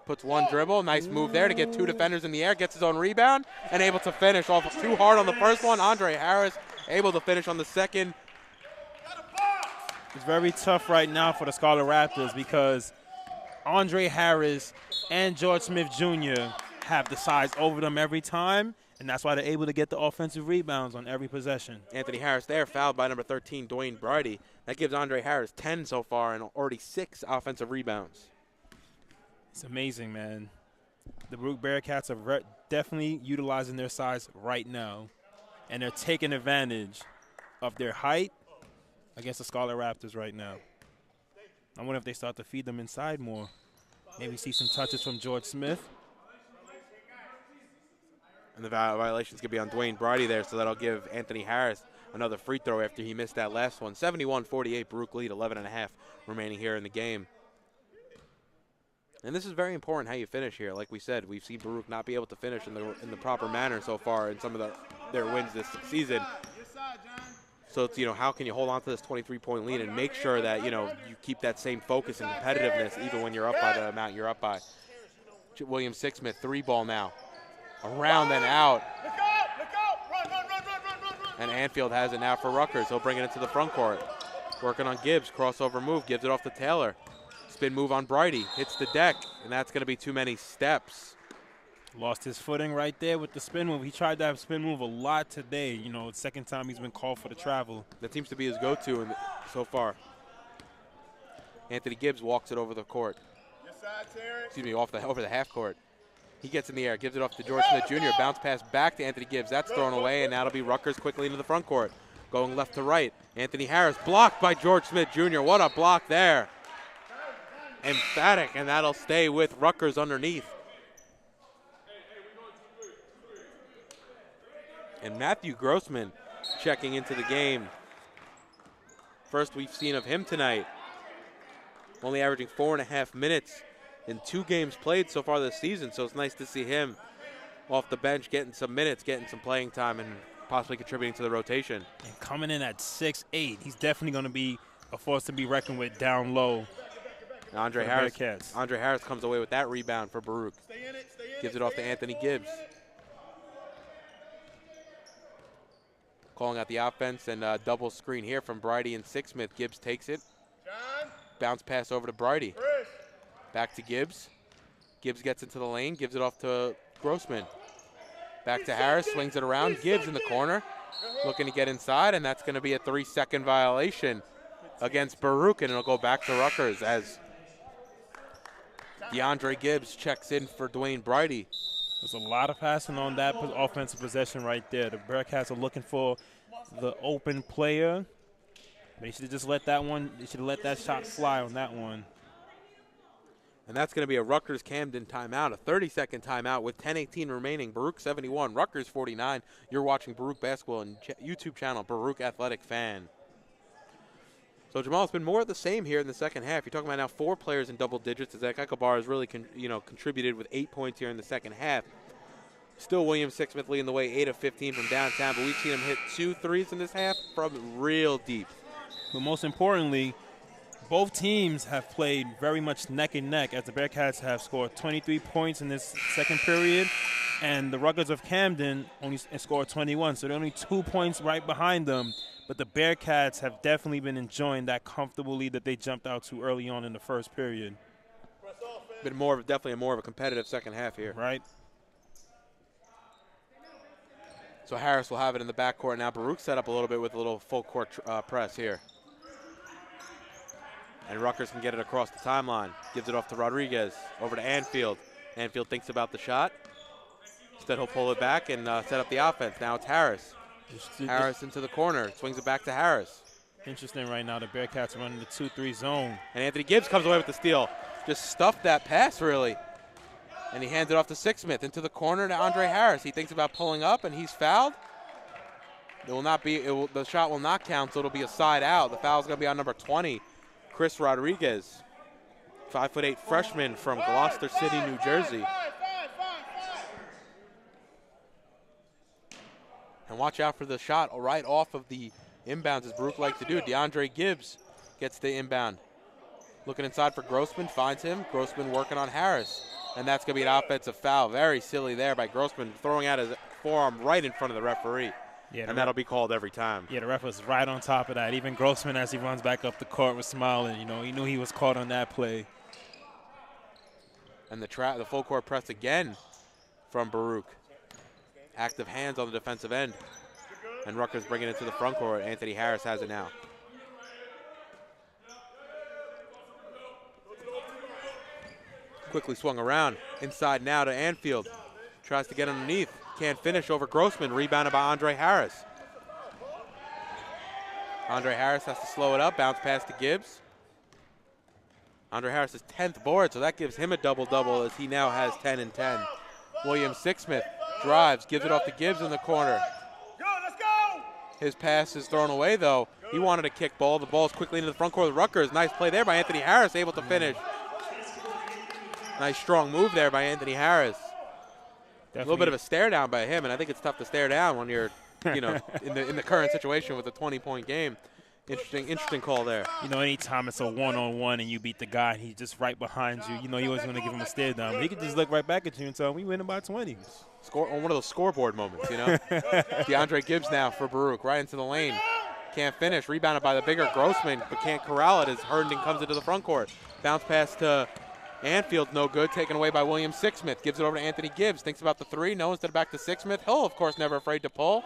Puts one dribble. Nice move there to get 2 defenders in the air. Gets his own rebound and able to finish off too hard on the first one. Andre Harris able to finish on the second. It's very tough right now for the Scarlet Raptors because Andre Harris and George Smith Jr. have the size over them every time, and that's why they're able to get the offensive rebounds on every possession. Anthony Harris there, fouled by number 13, Dwayne Brady. That gives Andre Harris 10 so far and already 6 offensive rebounds. It's amazing, man. The Baruch Bearcats are definitely utilizing their size right now, and they're taking advantage of their height against the Scarlet Raptors right now. I wonder if they start to feed them inside more. Maybe see some touches from George Smith. And the violation's going to be on Dwayne Brady there, so that'll give Anthony Harris another free throw after he missed that last one. 71-48, Baruch lead, 11.5 remaining here in the game. And this is very important how you finish here. Like we said, we've seen Baruch not be able to finish in the proper manner so far in some of their wins this season. So it's, how can you hold on to this 23-point lead and make sure that, you keep that same focus and competitiveness even when you're up by the amount you're up by. William Sixsmith, 3-ball now. Around and out. And Anfield has it now for Rutgers. He'll bring it into the front court. Working on Gibbs, crossover move, gives it off to Taylor. Spin move on Brighty, hits the deck, and that's going to be too many steps. Lost his footing right there with the spin move. He tried to have spin move a lot today. Second time he's been called for the travel. That seems to be his go-to so far. Anthony Gibbs walks it over the court. Excuse me, over the half court. He gets in the air, gives it off to George Smith Jr. Bounce pass back to Anthony Gibbs. That's thrown away, and that'll be Rutgers quickly into the front court. Going left to right. Anthony Harris blocked by George Smith Jr. What a block there. Emphatic, and that'll stay with Rutgers underneath. And Matthew Grossman checking into the game. First we've seen of him tonight. Only averaging 4.5 minutes in 2 games played so far this season, so it's nice to see him off the bench getting some minutes, getting some playing time, and possibly contributing to the rotation. And coming in at 6'8", he's definitely going to be a force to be reckoned with down low. Andre Harris comes away with that rebound for Baruch. Gives it off to Anthony Gibbs. Calling out the offense and double screen here from Brighty and Sixsmith. Gibbs takes it. Bounce pass over to Brighty. Back to Gibbs. Gibbs gets into the lane, gives it off to Grossman. Back to Harris, swings it around. Gibbs in the corner, looking to get inside, and that's going to be a 3-second violation against Baruch, and it'll go back to Rutgers as DeAndre Gibbs checks in for Dwayne Brighty. There's a lot of passing on that offensive possession right there. The Bearcats are looking for the open player. They should have just let that one. They should have let that shot fly on that one. And that's going to be a Rutgers-Camden timeout, a 30-second timeout with 10:18 remaining. Baruch 71, Rutgers 49. You're watching Baruch Basketball on YouTube channel, Baruch Athletic Fan. So, Jamal, it's been more of the same here in the second half. You're talking about now 4 players in double digits. As Ekabar has really contributed with 8 points here in the second half. Still William Sixsmith leading the way, 8 of 15 from downtown, but we've seen him hit 2 threes in this half from real deep. But most importantly, both teams have played very much neck and neck, as the Bearcats have scored 23 points in this second period, and the Rutgers of Camden only scored 21. So they're only 2 points right behind them. But the Bearcats have definitely been enjoying that comfortable lead that they jumped out to early on in the first period. Been definitely more of a competitive second half here. Right. So Harris will have it in the backcourt now. Baruch set up a little bit with a little full court press here. And Rutgers can get it across the timeline. Gives it off to Rodriguez. Over to Anfield. Anfield thinks about the shot. Instead, he'll pull it back and set up the offense. Now it's Harris. Harris into the corner. Swings it back to Harris. Interesting right now. The Bearcats are running the 2-3 zone. And Anthony Gibbs comes away with the steal. Just stuffed that pass, really. And he hands it off to Sixsmith. Into the corner to Andre Harris. He thinks about pulling up, and he's fouled. It will not be. The shot will not count, so it'll be a side out. The foul is going to be on number 20. Chris Rodriguez, 5'8" freshman from Gloucester City, New Jersey. And watch out for the shot right off of the inbounds, as Baruch likes to do. DeAndre Gibbs gets the inbound. Looking inside for Grossman, finds him. Grossman working on Harris. And that's going to be an offensive foul. Very silly there by Grossman, throwing out his forearm right in front of the referee. Yeah, and that'll be called every time. Yeah, the ref was right on top of that. Even Grossman, as he runs back up the court, was smiling. He knew he was caught on that play. And the full court press again from Baruch. Active hands on the defensive end. And Rutgers bringing it to the front court. Anthony Harris has it now. Quickly swung around. Inside now to Anfield. Tries to get underneath. Can't finish over Grossman. Rebounded by Andre Harris. Andre Harris has to slow it up. Bounce pass to Gibbs. Andre Harris' 10th board, so that gives him a double-double as he now has 10 and 10. William Sixsmith drives, gives it off to Gibbs in the corner. His pass is thrown away, though. He wanted a kick ball. The ball's quickly into the front court of Rutgers. Nice play there by Anthony Harris, able to finish. Nice strong move there by Anthony Harris. Definitely. A little bit of a stare down by him, and I think it's tough to stare down when you're you know, in the current situation with a 20-point game. Interesting call there. You know, anytime it's a one-on-one and you beat the guy and he's just right behind you, you know you always want to give him a stare down. But he could just look right back at you and tell him, we winning by 20. Score on one of those scoreboard moments, you know. DeAndre Gibbs now for Baruch, right into the lane. Can't finish. Rebounded by the bigger Grossman, but can't corral it as Herndon comes into the front court. Bounce pass to Anfield, no good. Taken away by William Sixsmith. Gives it over to Anthony Gibbs. Thinks about the three. No, instead of back to Sixsmith. Hill, of course, never afraid to pull.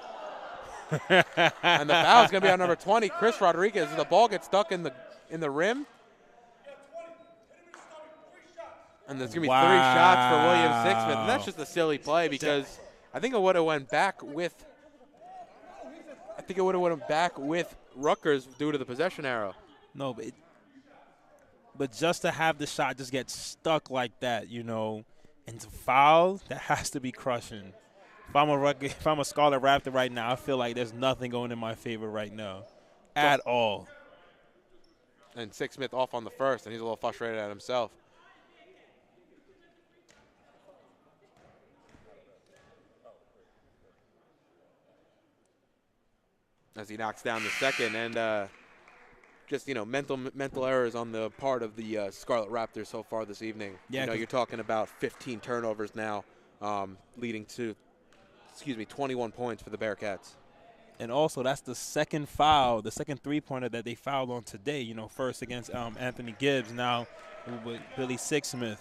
And the foul is going to be on number 20, Chris Rodriguez. The ball gets stuck in the rim. And there's going to be 3 shots for William Sixsmith. And that's just a silly play because I think it would have went back with Rutgers due to the possession arrow. No, but just to have the shot just get stuck like that, you know, and to foul, that has to be crushing. If I'm a Scarlet Raptor right now, I feel like there's nothing going in my favor right now at all. And Sixsmith off on the first, and he's a little frustrated at himself. As he knocks down the second, and just, you know, mental errors on the part of the Scarlet Raptors so far this evening. Yeah, you know, you're talking about 15 turnovers now, leading to 21 points for the Bearcats. And also, that's the second foul, the second three-pointer that they fouled on today. You know, first against Anthony Gibbs, now with Billy Sixsmith.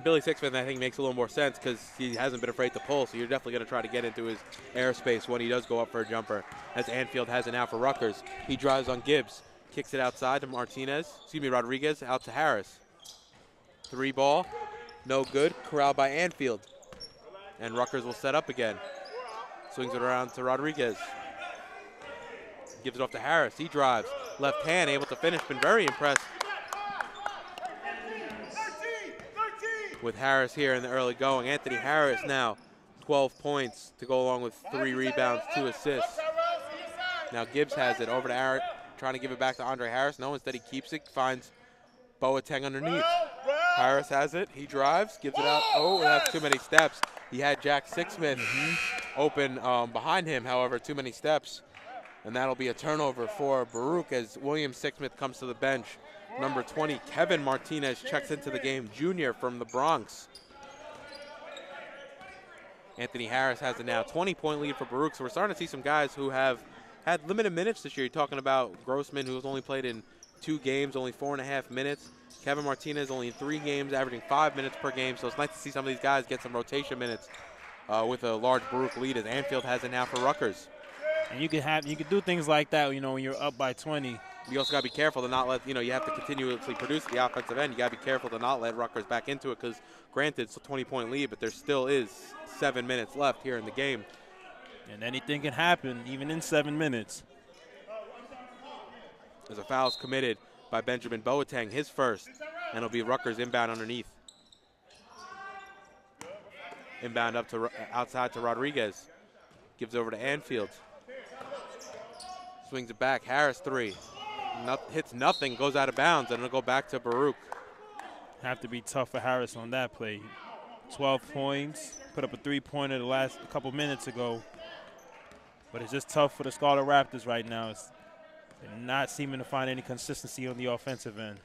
Billy Sixsmith, I think, makes a little more sense because he hasn't been afraid to pull, so you're definitely going to try to get into his airspace when he does go up for a jumper, as Anfield has it now for Rutgers. He drives on Gibbs, kicks it outside to Rodriguez, out to Harris. 3 ball, no good, corralled by Anfield. And Rutgers will set up again. Swings it around to Rodriguez. Gives it off to Harris. He drives. Left hand, able to finish. Been very impressed with Harris here in the early going. Anthony Harris now 12 points to go along with 3 rebounds, 2 assists. Now Gibbs has it over to Aaron, trying to give it back to Andre Harris. No, instead he keeps it, finds Boateng underneath. Harris has it. He drives, gives it out. Oh, that's too many steps. He had Jack Sixsmith open behind him, however, too many steps. And that'll be a turnover for Baruch as William Sixsmith comes to the bench. Number 20, Kevin Martinez, checks into the game, junior from the Bronx. Anthony Harris has it now, 20-point lead for Baruch. So we're starting to see some guys who have had limited minutes this year. You're talking about Grossman, who's only played in 2 games, only 4.5 minutes. Kevin Martinez only in 3 games, averaging 5 minutes per game. So it's nice to see some of these guys get some rotation minutes with a large Baruch lead as Anfield has it now for Rutgers. And you could do things like that, you know, when you're up by 20. You also got to be careful to not let, you know, you have to continuously produce the offensive end. You got to be careful to not let Rutgers back into it because, granted, it's a 20-point lead, but there still is 7 minutes left here in the game. And anything can happen, even in 7 minutes. There's a foul committed by Benjamin Boateng, his first, and it'll be Rutgers inbound underneath. Inbound up to outside to Rodriguez. Gives over to Anfield. Swings it back. Harris 3. Hits nothing, goes out of bounds, and it'll go back to Baruch. Have to be tough for Harris on that play. 12 points, put up a 3-pointer the last couple minutes ago. But it's just tough for the Scarlet Raptors right now. They're not seeming to find any consistency on the offensive end.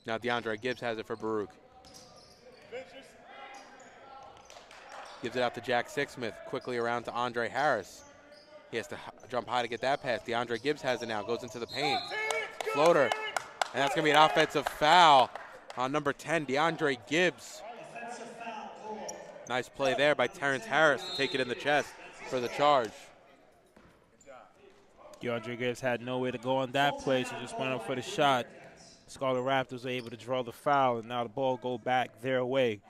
Now DeAndre Gibbs has it for Baruch. Gives it out to Jack Sixsmith, quickly around to Andre Harris. He has to jump high to get that pass. DeAndre Gibbs has it now, goes into the paint. Floater, and that's going to be an offensive foul on number 10, DeAndre Gibbs. Nice play there by Terrence Harris to take it in the chest for the charge. DeAndre Gibbs had nowhere to go on that play, so just went up for the shot. Scarlet Raptors were able to draw the foul, and now the ball go back their way.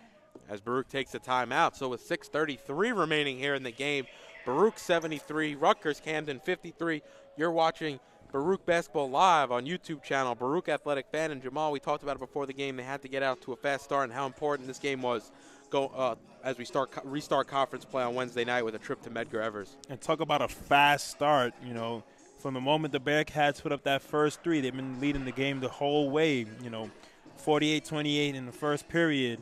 As Baruch takes the timeout, so with 6:33 remaining here in the game, Baruch 73, Rutgers-Camden 53. You're watching Baruch Basketball Live on YouTube channel, Baruch Athletic Fan. And Jamal, we talked about it before the game. They had to get out to a fast start and how important this game was as we restart conference play on Wednesday night with a trip to Medgar Evers. And talk about a fast start, you know. From the moment the Bearcats put up that first 3, they've been leading the game the whole way, you know, 48-28 in the first period.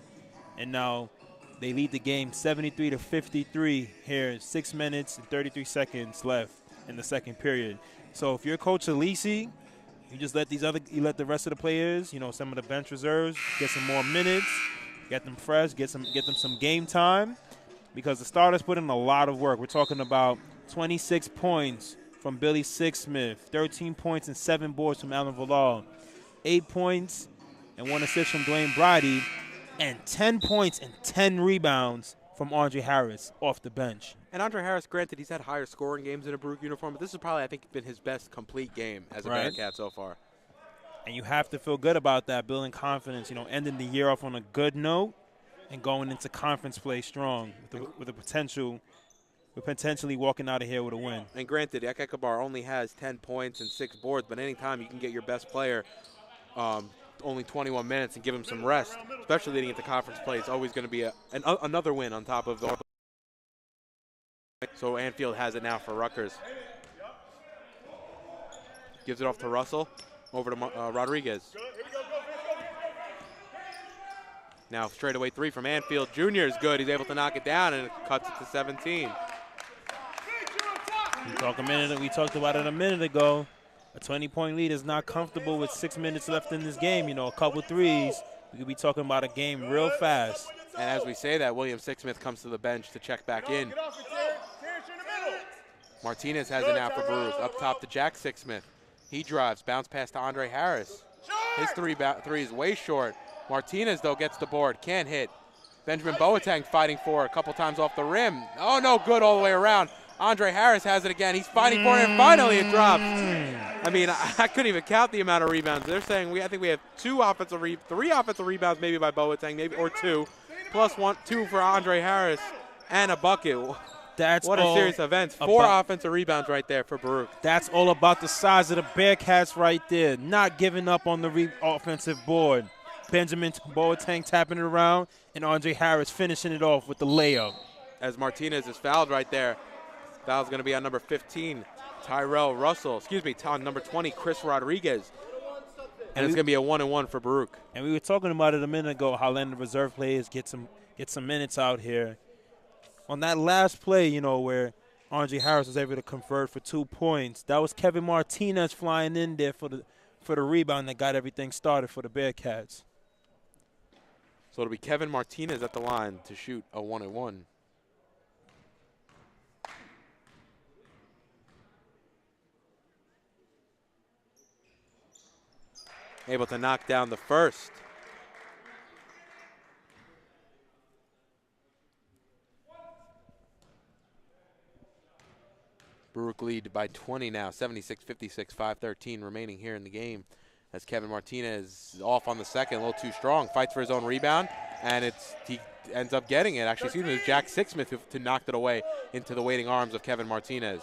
And now they lead the game 73-53 here, 6 minutes and 33 seconds left. in the second period. So if you're Coach Alisi, you just let the rest of the players, some of the bench reserves, get some more minutes, get them fresh, get them some game time, because the starters put in a lot of work. We're talking about 26 points from Billy Sixsmith, 13 points and 7 boards from Alan Villal, 8 points and 1 assist from Dwayne Brady, and 10 points and 10 rebounds from Andre Harris off the bench. And Andre Harris, granted, he's had higher scoring games in a Baruch uniform, but this is probably, I think, been his best complete game as a Bearcat so far. And you have to feel good about that, building confidence, ending the year off on a good note and going into conference play strong with potentially walking out of here with a win. And granted, Ekekabar only has 10 points and 6 boards, but anytime you can get your best player only 21 minutes and give him some rest, especially leading into conference play, it's always going to be another win on top of the. So Anfield has it now for Rutgers. Gives it off to Russell, over to Rodriguez. Now straightaway 3 from Anfield. Junior is good. He's able to knock it down, and it cuts it to 17. We talked about it a minute ago. A 20-point lead is not comfortable with 6 minutes left in this game. A couple threes, we could be talking about a game real fast. And as we say that, William Sixsmith comes to the bench to check back in. Martinez has it now for Baruch. Up top to Jack Sixsmith. He drives, bounce pass to Andre Harris. His three is way short. Martinez, though, gets the board, can't hit. Benjamin Boateng fighting for it a couple times off the rim. Oh, no good all the way around. Andre Harris has it again. He's fighting for it, and finally it drops. I mean, I couldn't even count the amount of rebounds. They're saying I think we have 3 offensive rebounds maybe by Boateng, maybe, or 2, plus 2 for Andre Harris, and a bucket. What a series of events. 4 offensive rebounds right there for Baruch. That's all about the size of the Bearcats right there, not giving up on the offensive board. Benjamin Boateng tapping it around, and Andre Harris finishing it off with the layup. As Martinez is fouled right there. Foul's going to be on number 15, Tyrell Russell. On number 20, Chris Rodriguez. And it's going to be a 1-and-1 for Baruch. And we were talking about it a minute ago, how letting the reserve players get some minutes out here. On that last play, where Andre Harris was able to convert for 2 points, that was Kevin Martinez flying in there for the rebound that got everything started for the Bearcats. So it'll be Kevin Martinez at the line to shoot a 1-and-1. Able to knock down the first. Baruch lead by 20 now, 76-56, 5:13 remaining here in the game. As Kevin Martinez is off on the second, a little too strong, fights for his own rebound, and he ends up getting it. Actually, it was Jack Sixsmith who knocked it away into the waiting arms of Kevin Martinez.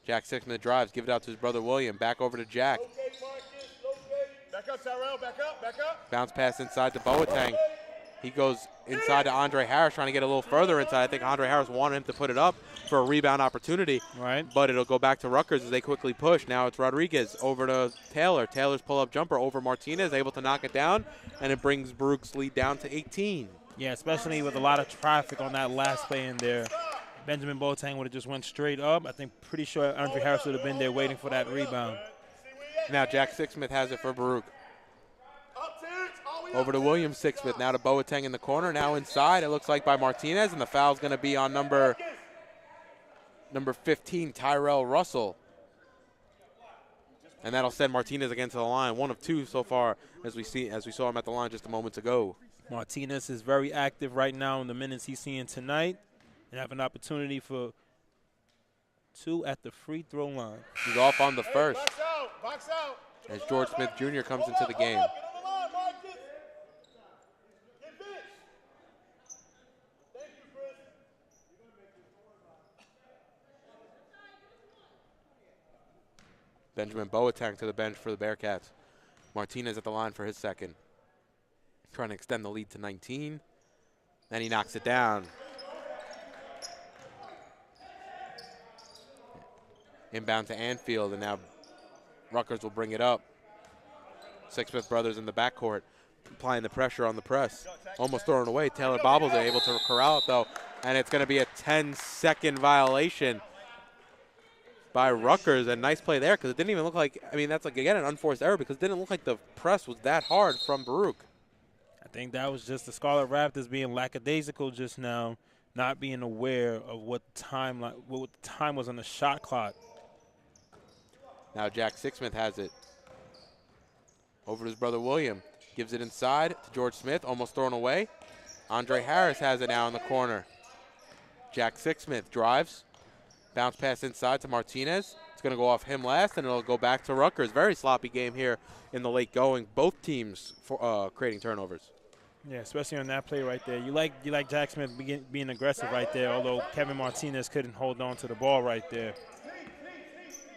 Jack Sixsmith drives, give it out to his brother William, back over to Jack. Back up, Tyrell, back up. Bounce pass inside to Boateng. He goes inside to Andre Harris, trying to get a little further inside. I think Andre Harris wanted him to put it up for a rebound opportunity. Right. But it'll go back to Rutgers as they quickly push. Now it's Rodriguez over to Taylor. Taylor's pull-up jumper over Martinez, able to knock it down, and it brings Baruch's lead down to 18. Yeah, especially with a lot of traffic on that last play in there. Benjamin Boateng would have just went straight up. I think pretty sure Andre Harris would have been there waiting for that rebound. Now Jack Sixsmith has it for Baruch. Over to William Sixsmith, now to Boateng in the corner, now inside, it looks like by Martinez, and the foul's going to be on number 15, Tyrell Russell. And that'll send Martinez again to the line, 1 of 2 so far as we saw him at the line just a moment ago. Martinez is very active right now in the minutes he's seeing tonight, and have an opportunity for 2 at the free throw line. He's off on the first. Box out. As George Smith Jr. comes into the game. Benjamin Boateng to the bench for the Bearcats. Martinez at the line for his second. Trying to extend the lead to 19. Then he knocks it down. Inbound to Anfield, and now Rutgers will bring it up. Sixsmith brothers in the backcourt, applying the pressure on the press. Almost thrown away. Taylor Bobbles able to corral it, though, and it's going to be a 10-second violation. by Rutgers, and nice play there because it didn't even look like, I mean, that's like, again, an unforced error because it didn't look like the press was that hard from Baruch. I think that was just the Scarlet Raptors being lackadaisical just now, not being aware of what the time was on the shot clock. Now Jack Sixsmith has it. Over to his brother William. Gives it inside to George Smith, almost thrown away. Andre Harris has it now in the corner. Jack Sixsmith drives. Bounce pass inside to Martinez. It's going to go off him last, and it'll go back to Rutgers. Very sloppy game here in the late going. Both teams for, creating turnovers. Yeah, especially on that play right there. You like Jack Smith being aggressive right there, although Kevin Martinez couldn't hold on to the ball right there.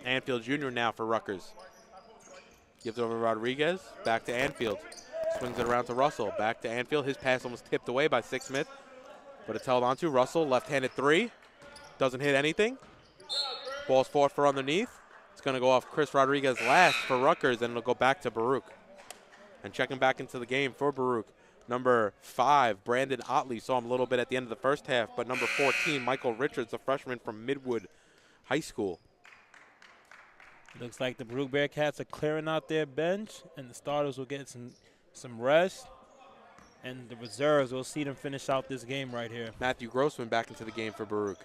Anfield Jr. now for Rutgers. Gives over Rodriguez. Back to Anfield. Swings it around to Russell. Back to Anfield. His pass almost tipped away by Sixsmith, but it's held on to. Russell, left-handed three. Doesn't hit anything. Ball's fought for underneath. It's going to go off Chris Rodriguez last for Rutgers, and it'll go back to Baruch. And checking back into the game for Baruch, number 5, Brandon Otley. Saw him a little bit at the end of the first half, but number 14, Michael Richards, a freshman from Midwood High School. Looks like the Baruch Bearcats are clearing out their bench, and the starters will get some rest. And the reserves, we'll see them finish out this game right here. Matthew Grossman back into the game for Baruch.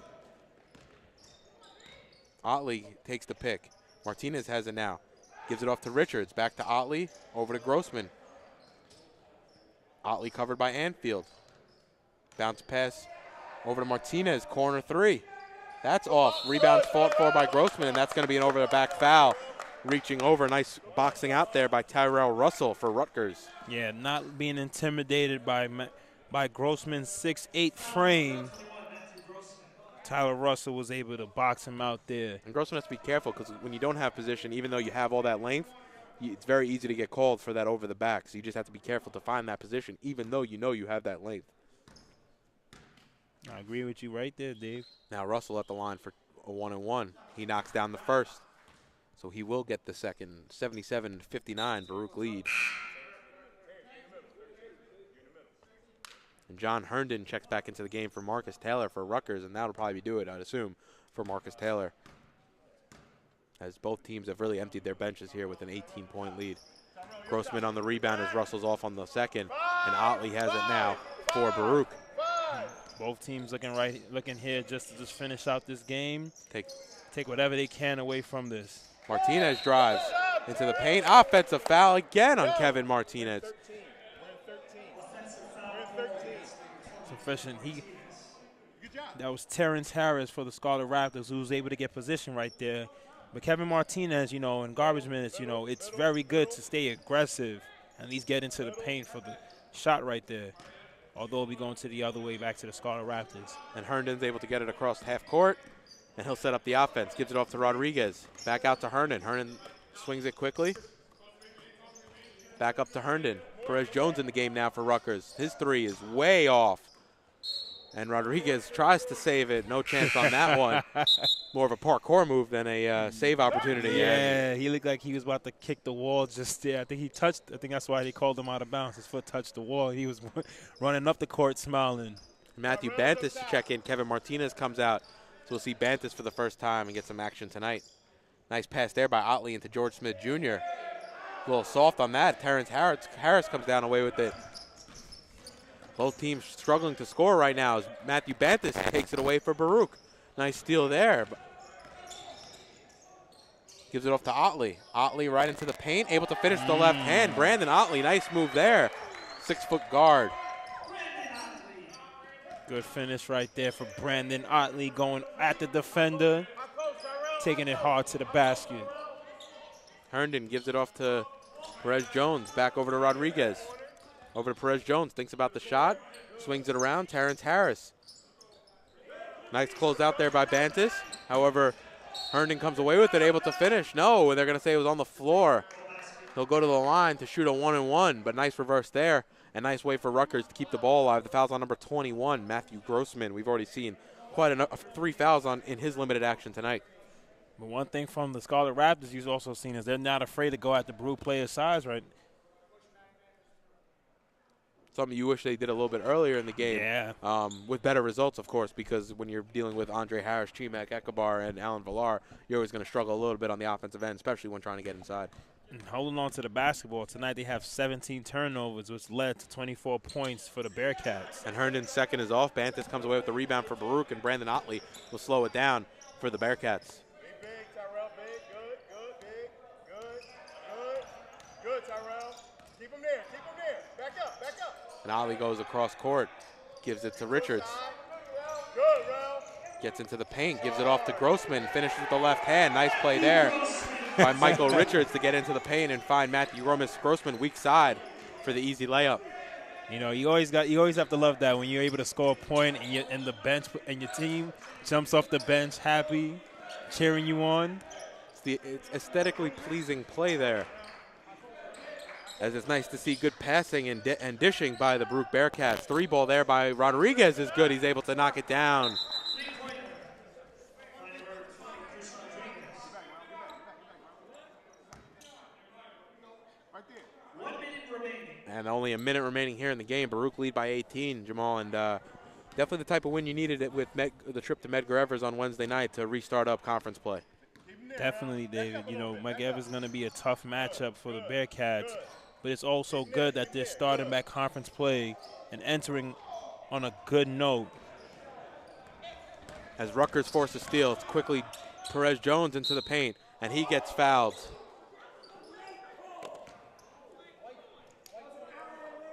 Otley takes the pick. Martinez has it now. Gives it off to Richards. Back to Otley. Over to Grossman. Otley covered by Anfield. Bounce pass over to Martinez. Corner 3. That's off. Rebound fought for by Grossman, and that's going to be an over-the-back foul. Reaching over. Nice boxing out there by Tyrell Russell for Rutgers. Yeah, not being intimidated by Grossman's 6'8" frame. Tyler Russell was able to box him out there. And Grossman has to be careful because when you don't have position, even though you have all that length, it's very easy to get called for that over the back. So you just have to be careful to find that position, even though you know you have that length. I agree with you right there, Dave. Now Russell at the line for a 1-and-1. He knocks down the first. So he will get the second. 77-59, Baruch lead. And John Herndon checks back into the game for Marcus Taylor for Rutgers, and that'll probably do it, I'd assume, for Marcus Taylor, as both teams have really emptied their benches here with an 18-point lead. Grossman on the rebound as Russell's off on the second, and Otley has it now for Baruch. Both teams looking here just to finish out this game. Take whatever they can away from this. Martinez drives into the paint. Offensive foul again on Kevin Martinez. Sufficient. That was Terrence Harris for the Scarlet Raptors, who was able to get position right there. But Kevin Martinez, in garbage minutes, it's very good to stay aggressive and at least get into the paint for the shot right there. Although we'll be going to the other way back to the Scarlet Raptors. And Herndon's able to get it across half court, and he'll set up the offense. Gives it off to Rodriguez. Back out to Herndon. Herndon swings it quickly. Back up to Herndon. Perez Jones in the game now for Rutgers. His three is way off. And Rodriguez tries to save it. No chance on that one. More of a parkour move than a save opportunity. Yeah, he looked like he was about to kick the wall just there. I think that's why they called him out of bounds. His foot touched the wall. He was running up the court smiling. Matthew Bantis to check in. Kevin Martinez comes out. So we'll see Bantis for the first time and get some action tonight. Nice pass there by Otley into George Smith Jr. A little soft on that. Terrence Harris comes down away with it. Both teams struggling to score right now as Matthew Bantis takes it away for Baruch. Nice steal there. Gives it off to Otley. Otley right into the paint, able to finish the left hand. Brandon Otley, nice move there. 6-foot guard. Good finish right there for Brandon Otley, going at the defender, taking it hard to the basket. Herndon gives it off to Perez Jones. Back over to Rodriguez. Over to Perez Jones. Thinks about the shot. Swings it around. Terrence Harris. Nice close out there by Bantis. However, Herndon comes away with it, able to finish. No, they're going to say it was on the floor. He'll go to the line to shoot a 1-and-1, but nice reverse there. And nice way for Rutgers to keep the ball alive. The foul's on number 21, Matthew Grossman. We've already seen quite enough, 3 fouls in his limited action tonight. But one thing from the Scarlet Raptors you've also seen is they're not afraid to go at the Baruch player's size right. something you wish they did a little bit earlier in the game. Yeah. With better results, of course, because when you're dealing with Andre Harris, Chimek, Ekabar, and Alan Villar, you're always going to struggle a little bit on the offensive end, especially when trying to get inside. And holding on to the basketball, tonight they have 17 turnovers, which led to 24 points for the Bearcats. And Herndon's second is off. Bantis comes away with the rebound for Baruch, and Brandon Otley will slow it down for the Bearcats. Big, Tyrell, big, good, big, good, Tyrell. Keep him there, back up. And Otley goes across court, gives it to Richards. Good, Rel. Gets into the paint, gives it off to Grossman, finishes with the left hand. Nice play there by Michael Richards to get into the paint and find Matthew Grossman weak side for the easy layup. You know, you always have to love that when you're able to score a point and the bench and your team jumps off the bench happy, cheering you on. It's aesthetically pleasing play there. As it's nice to see good passing and dishing by the Baruch Bearcats. 3-ball there by Rodriguez is good. He's able to knock it down. And only a minute remaining here in the game. Baruch lead by 18, Jamal, and definitely the type of win you needed it with the trip to Medgar Evers on Wednesday night to restart up conference play. Definitely, David. You know, Medgar Evers is going to be a tough matchup for the Bearcats, but it's also good that they're starting back conference play and entering on a good note. As Rutgers forces steal, it's quickly Perez Jones into the paint, and he gets fouled.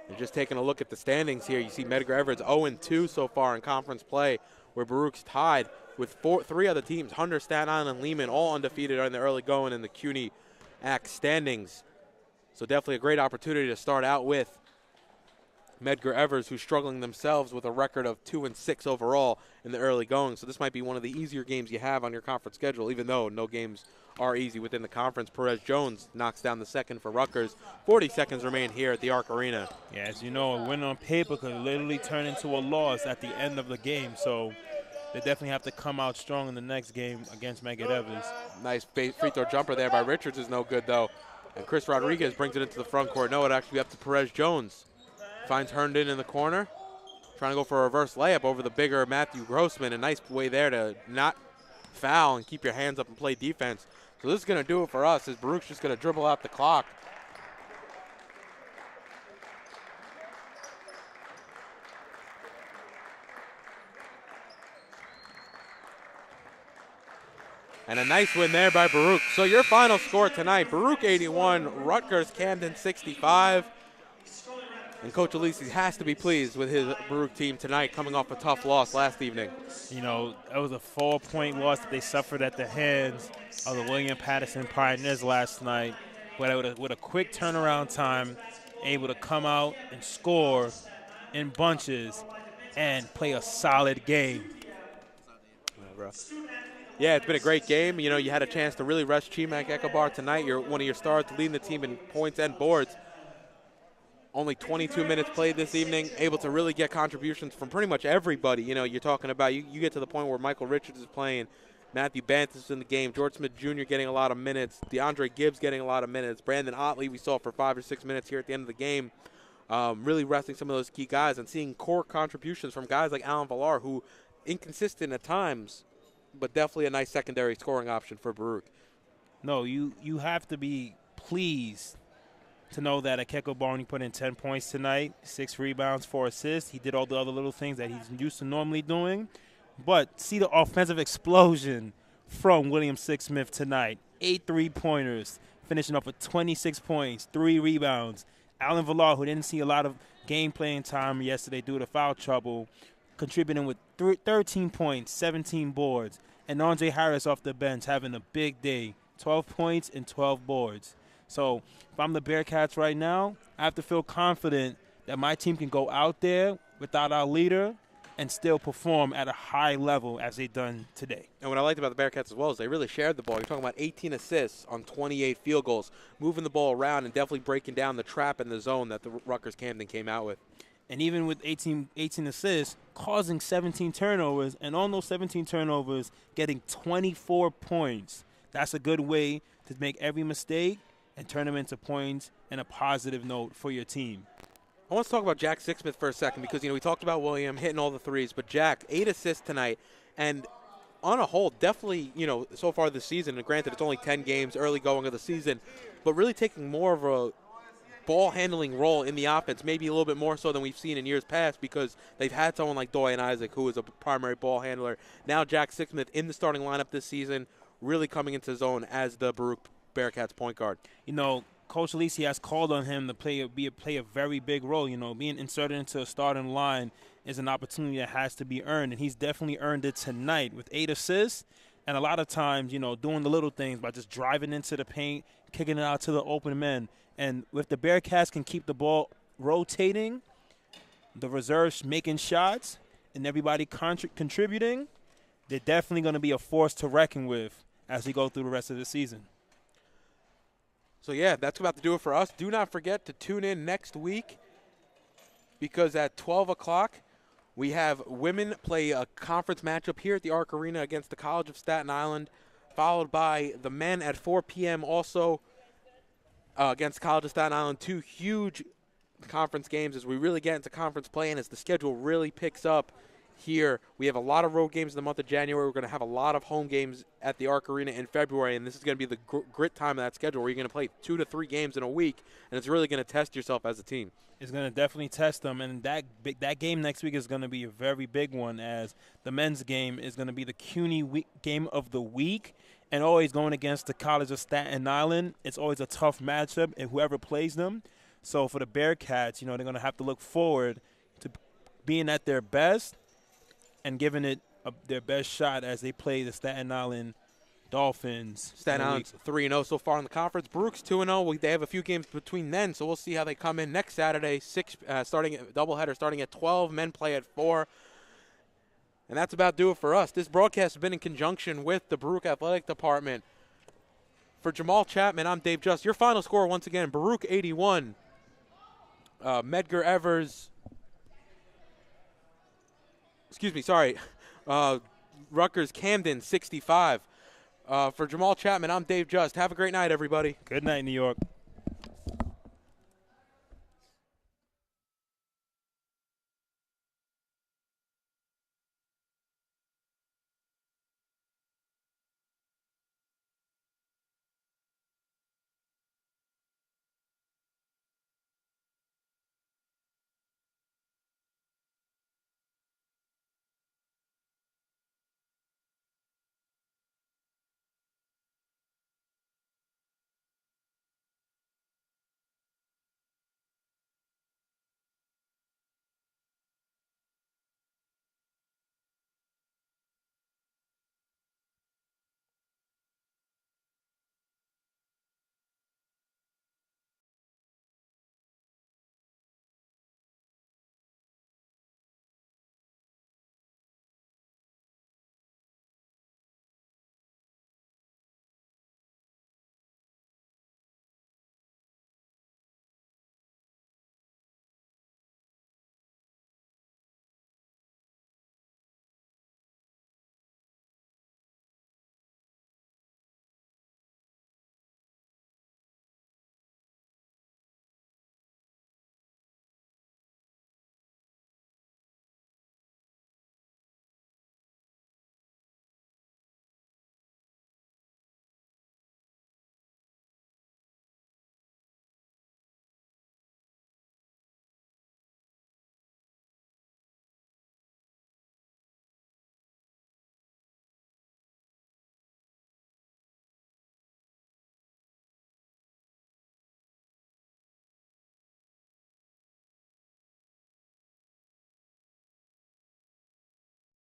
And just taking a look at the standings here, you see Medgar Evers 0-2 so far in conference play, where Baruch's tied with three other teams, Hunter, Staten Island, and Lehman, all undefeated in the early going in the CUNY ACT standings. So definitely a great opportunity to start out with Medgar Evers, who's struggling themselves with a record of 2-6 overall in the early going. So this might be one of the easier games you have on your conference schedule, even though no games are easy within the conference. Perez Jones knocks down the second for Rutgers. 40 seconds remain here at the Arc Arena. Yeah, as you know, a win on paper could literally turn into a loss at the end of the game. So they definitely have to come out strong in the next game against Medgar Evers. Nice free throw jumper there by Richards is no good, though. And Chris Rodriguez brings it into the front court. No, it actually up to Perez Jones. Finds Herndon in the corner. Trying to go for a reverse layup over the bigger Matthew Grossman. A nice way there to not foul and keep your hands up and play defense. So this is going to do it for us, as Baruch's just going to dribble out the clock. And a nice win there by Baruch. So your final score tonight, Baruch 81, Rutgers-Camden 65. And Coach Alisi has to be pleased with his Baruch team tonight, coming off a tough loss last evening. You know, it was a 4-point loss that they suffered at the hands of the William Patterson Pioneers last night. But with a quick turnaround time, able to come out and score in bunches and play a solid game. Yeah, it's been a great game. You know, you had a chance to really rest Chimek Ekabar tonight. You're one of your stars, leading the team in points and boards. Only 22 minutes played this evening, able to really get contributions from pretty much everybody. You know, you're talking about, you get to the point where Michael Richards is playing, Matthew Bantis is in the game, George Smith Jr. getting a lot of minutes, DeAndre Gibbs getting a lot of minutes, Brandon Otley we saw for 5 or 6 minutes here at the end of the game. Really resting some of those key guys and seeing core contributions from guys like Alan Villar, who inconsistent at times, but definitely a nice secondary scoring option for Baruch. No, you have to be pleased to know that Akeko Barney put in 10 points tonight, 6 rebounds, 4 assists. He did all the other little things that he's used to normally doing. But see the offensive explosion from William Sixsmith tonight. 8 3-pointers, finishing off with 26 points, 3 rebounds. Alan Villar, who didn't see a lot of game playing time yesterday due to foul trouble, contributing with 13 points, 17 boards. And Andre Harris off the bench having a big day, 12 points and 12 boards. So if I'm the Bearcats right now, I have to feel confident that my team can go out there without our leader and still perform at a high level as they've done today. And what I liked about the Bearcats as well is they really shared the ball. You're talking about 18 assists on 28 field goals, moving the ball around and definitely breaking down the trap in the zone that the Rutgers-Camden came out with. And even with 18 assists, causing 17 turnovers, and on those 17 turnovers, getting 24 points. That's a good way to make every mistake and turn them into points and a positive note for your team. I want to talk about Jack Sixsmith for a second because, we talked about William hitting all the threes, but Jack, 8 assists tonight. And on a whole, definitely, so far this season, and granted it's only 10 games early going of the season, but really taking more of a ball handling role in the offense, maybe a little bit more so than we've seen in years past because they've had someone like Doyen Isaac who is a primary ball handler. Now Jack Sixsmith in the starting lineup this season, really coming into his own as the Baruch Bearcats point guard. Coach Alisi has called on him to play a very big role. Being inserted into a starting line is an opportunity that has to be earned, and he's definitely earned it tonight with 8 assists. And a lot of times, doing the little things by just driving into the paint, kicking it out to the open men. And if the Bearcats can keep the ball rotating, the reserves making shots, and everybody contributing, they're definitely going to be a force to reckon with as we go through the rest of the season. So, yeah, that's about to do it for us. Do not forget to tune in next week because at 12 o'clock, we have women play a conference matchup here at the Arc Arena against the College of Staten Island, followed by the men at 4 p.m. also against College of Staten Island. 2 huge conference games as we really get into conference play and as the schedule really picks up here. We have a lot of road games in the month of January. We're going to have a lot of home games at the Arc Arena in February, and this is going to be the grit time of that schedule where you're going to play 2 to 3 games in a week, and it's really going to test yourself as a team. It's going to definitely test them, and that game next week is going to be a very big one as the men's game is going to be the CUNY game of the week, and always going against the College of Staten Island. It's always a tough matchup, and whoever plays them. So for the Bearcats, they're going to have to look forward to being at their best and giving it their best shot as they play the Staten Island Dolphins. Staten Island's 3-0 so far in the conference. Baruch's 2-0. They have a few games between then, so we'll see how they come in next Saturday. Doubleheader starting at 12. Men play at 4. And that's about to do it for us. This broadcast has been in conjunction with the Baruch Athletic Department. For Jamal Chapman, I'm Dave Just. Your final score once again, Baruch 81. Medgar Evers. Rutgers-Camden 65. For Jamal Chapman, I'm Dave Just. Have a great night, everybody. Good night, New York.